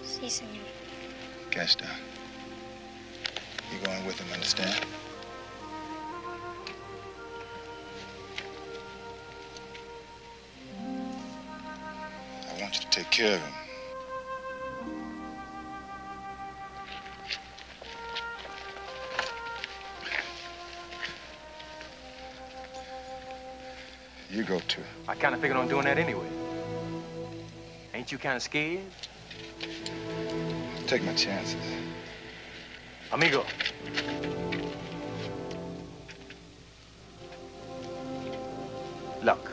Si, senor. Cash down. You're going with him, understand? I want you to take care of him. You go too. I kind of figured on doing that anyway. Ain't you kind of scared? Take my chances. Amigo. Luck.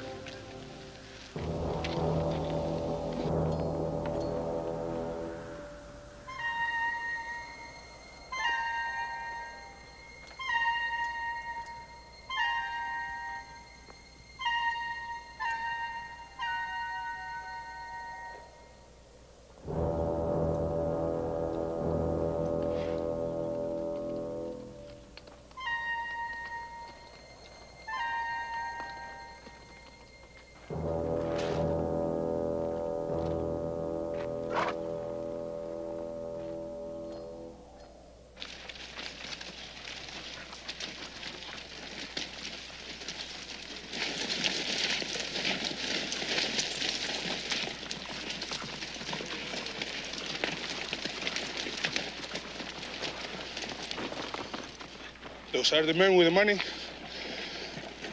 Those are the men with the money?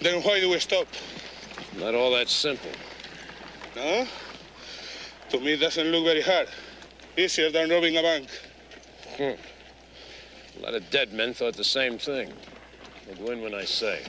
Then why do we stop? Not all that simple. No? To me, it doesn't look very hard. Easier than robbing a bank. A lot of dead men thought the same thing. I'll go in when I say.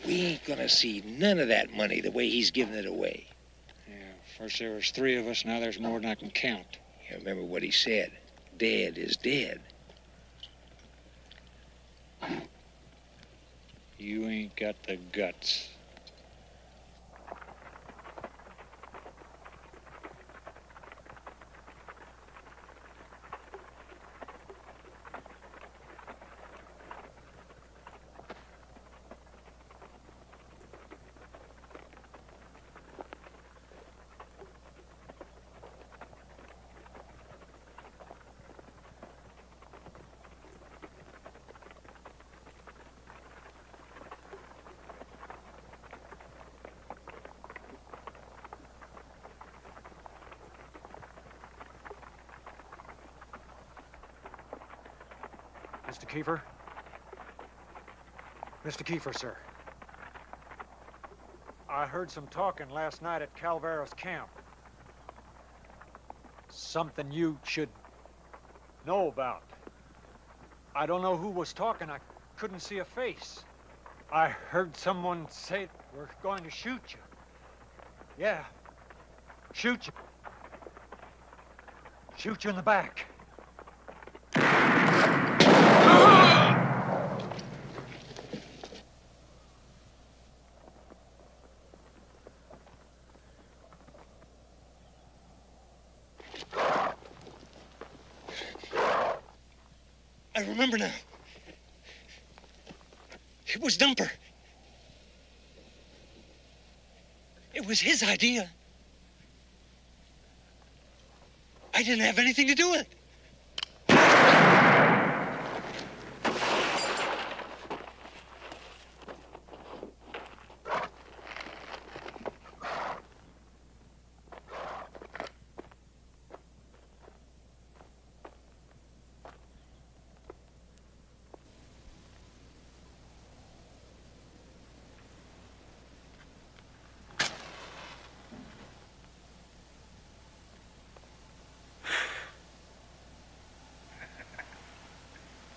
We ain't gonna see none of that money the way he's giving it away. Yeah, first there was 3 of us, now there's more than I can count. Yeah, remember what he said. Dead is dead. You ain't got the guts. Mr. Kiefer? Mr. Kiefer, sir. I heard some talking last night at Calvero's camp. Something you should know about. I don't know who was talking. I couldn't see a face. I heard someone say we're going to shoot you. Yeah, shoot you. Shoot you in the back. I remember now. It was Dumper. It was his idea. I didn't have anything to do with it.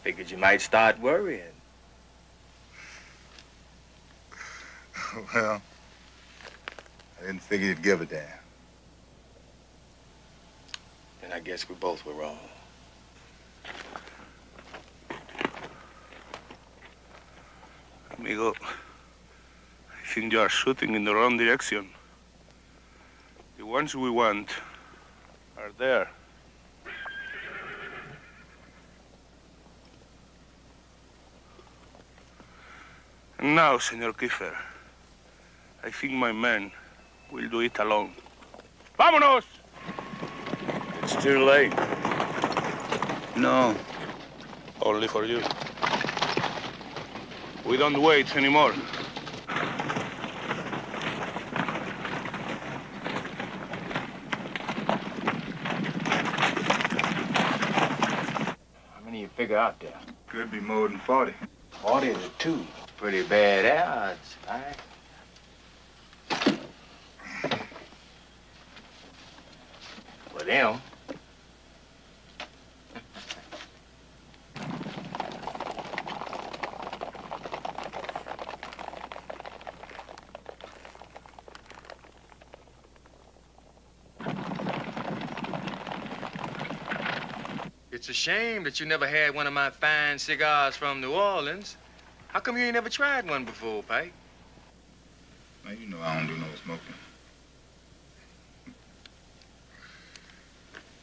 Figured you might start worrying. Well, I didn't figure you'd give a damn. And I guess we both were wrong. Amigo, I think you are shooting in the wrong direction. The ones we want are there. And now, Senor Kiefer, I think my men will do it alone. Vámonos! It's too late. No. Only for you. We don't wait anymore. How many you figure out there? Could be more than 40. 40 to 2. Pretty bad odds, Pike. For them. It's a shame that you never had one of my fine cigars from New Orleans. How come you ain't never tried one before, Pike? Man, you know I don't do no smoking.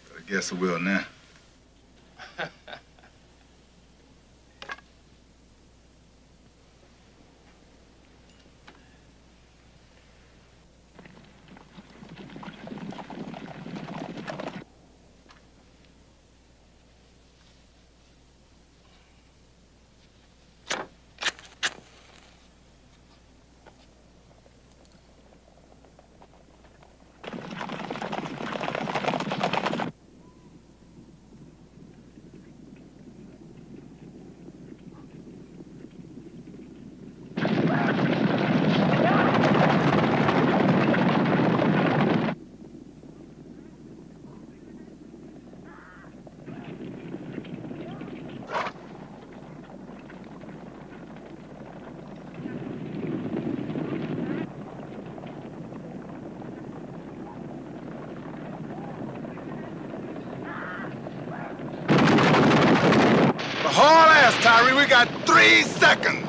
But I guess I will now. Haul ass, Tyree. We got 3 seconds.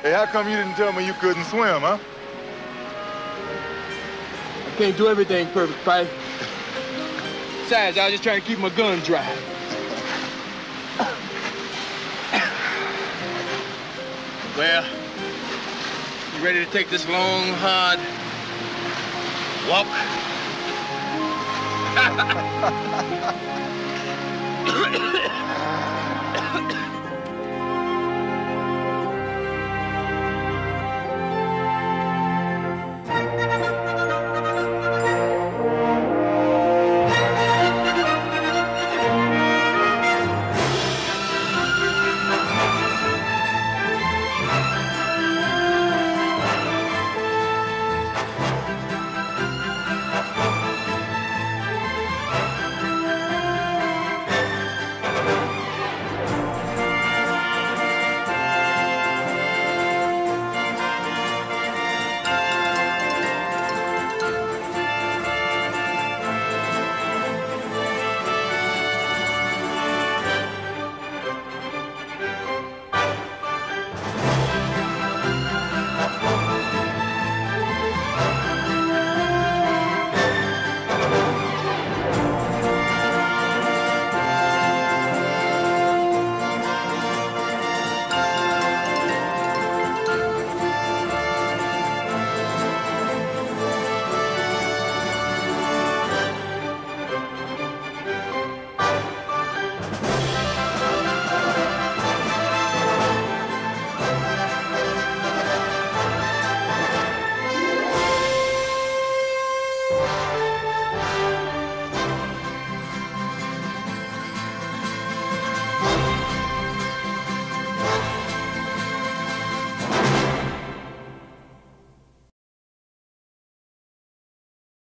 Hey, how come you didn't tell me you couldn't swim, huh? I can't do everything perfect, Pike. Besides, I was just trying to keep my gun dry. Well, you ready to take this long, hard walk?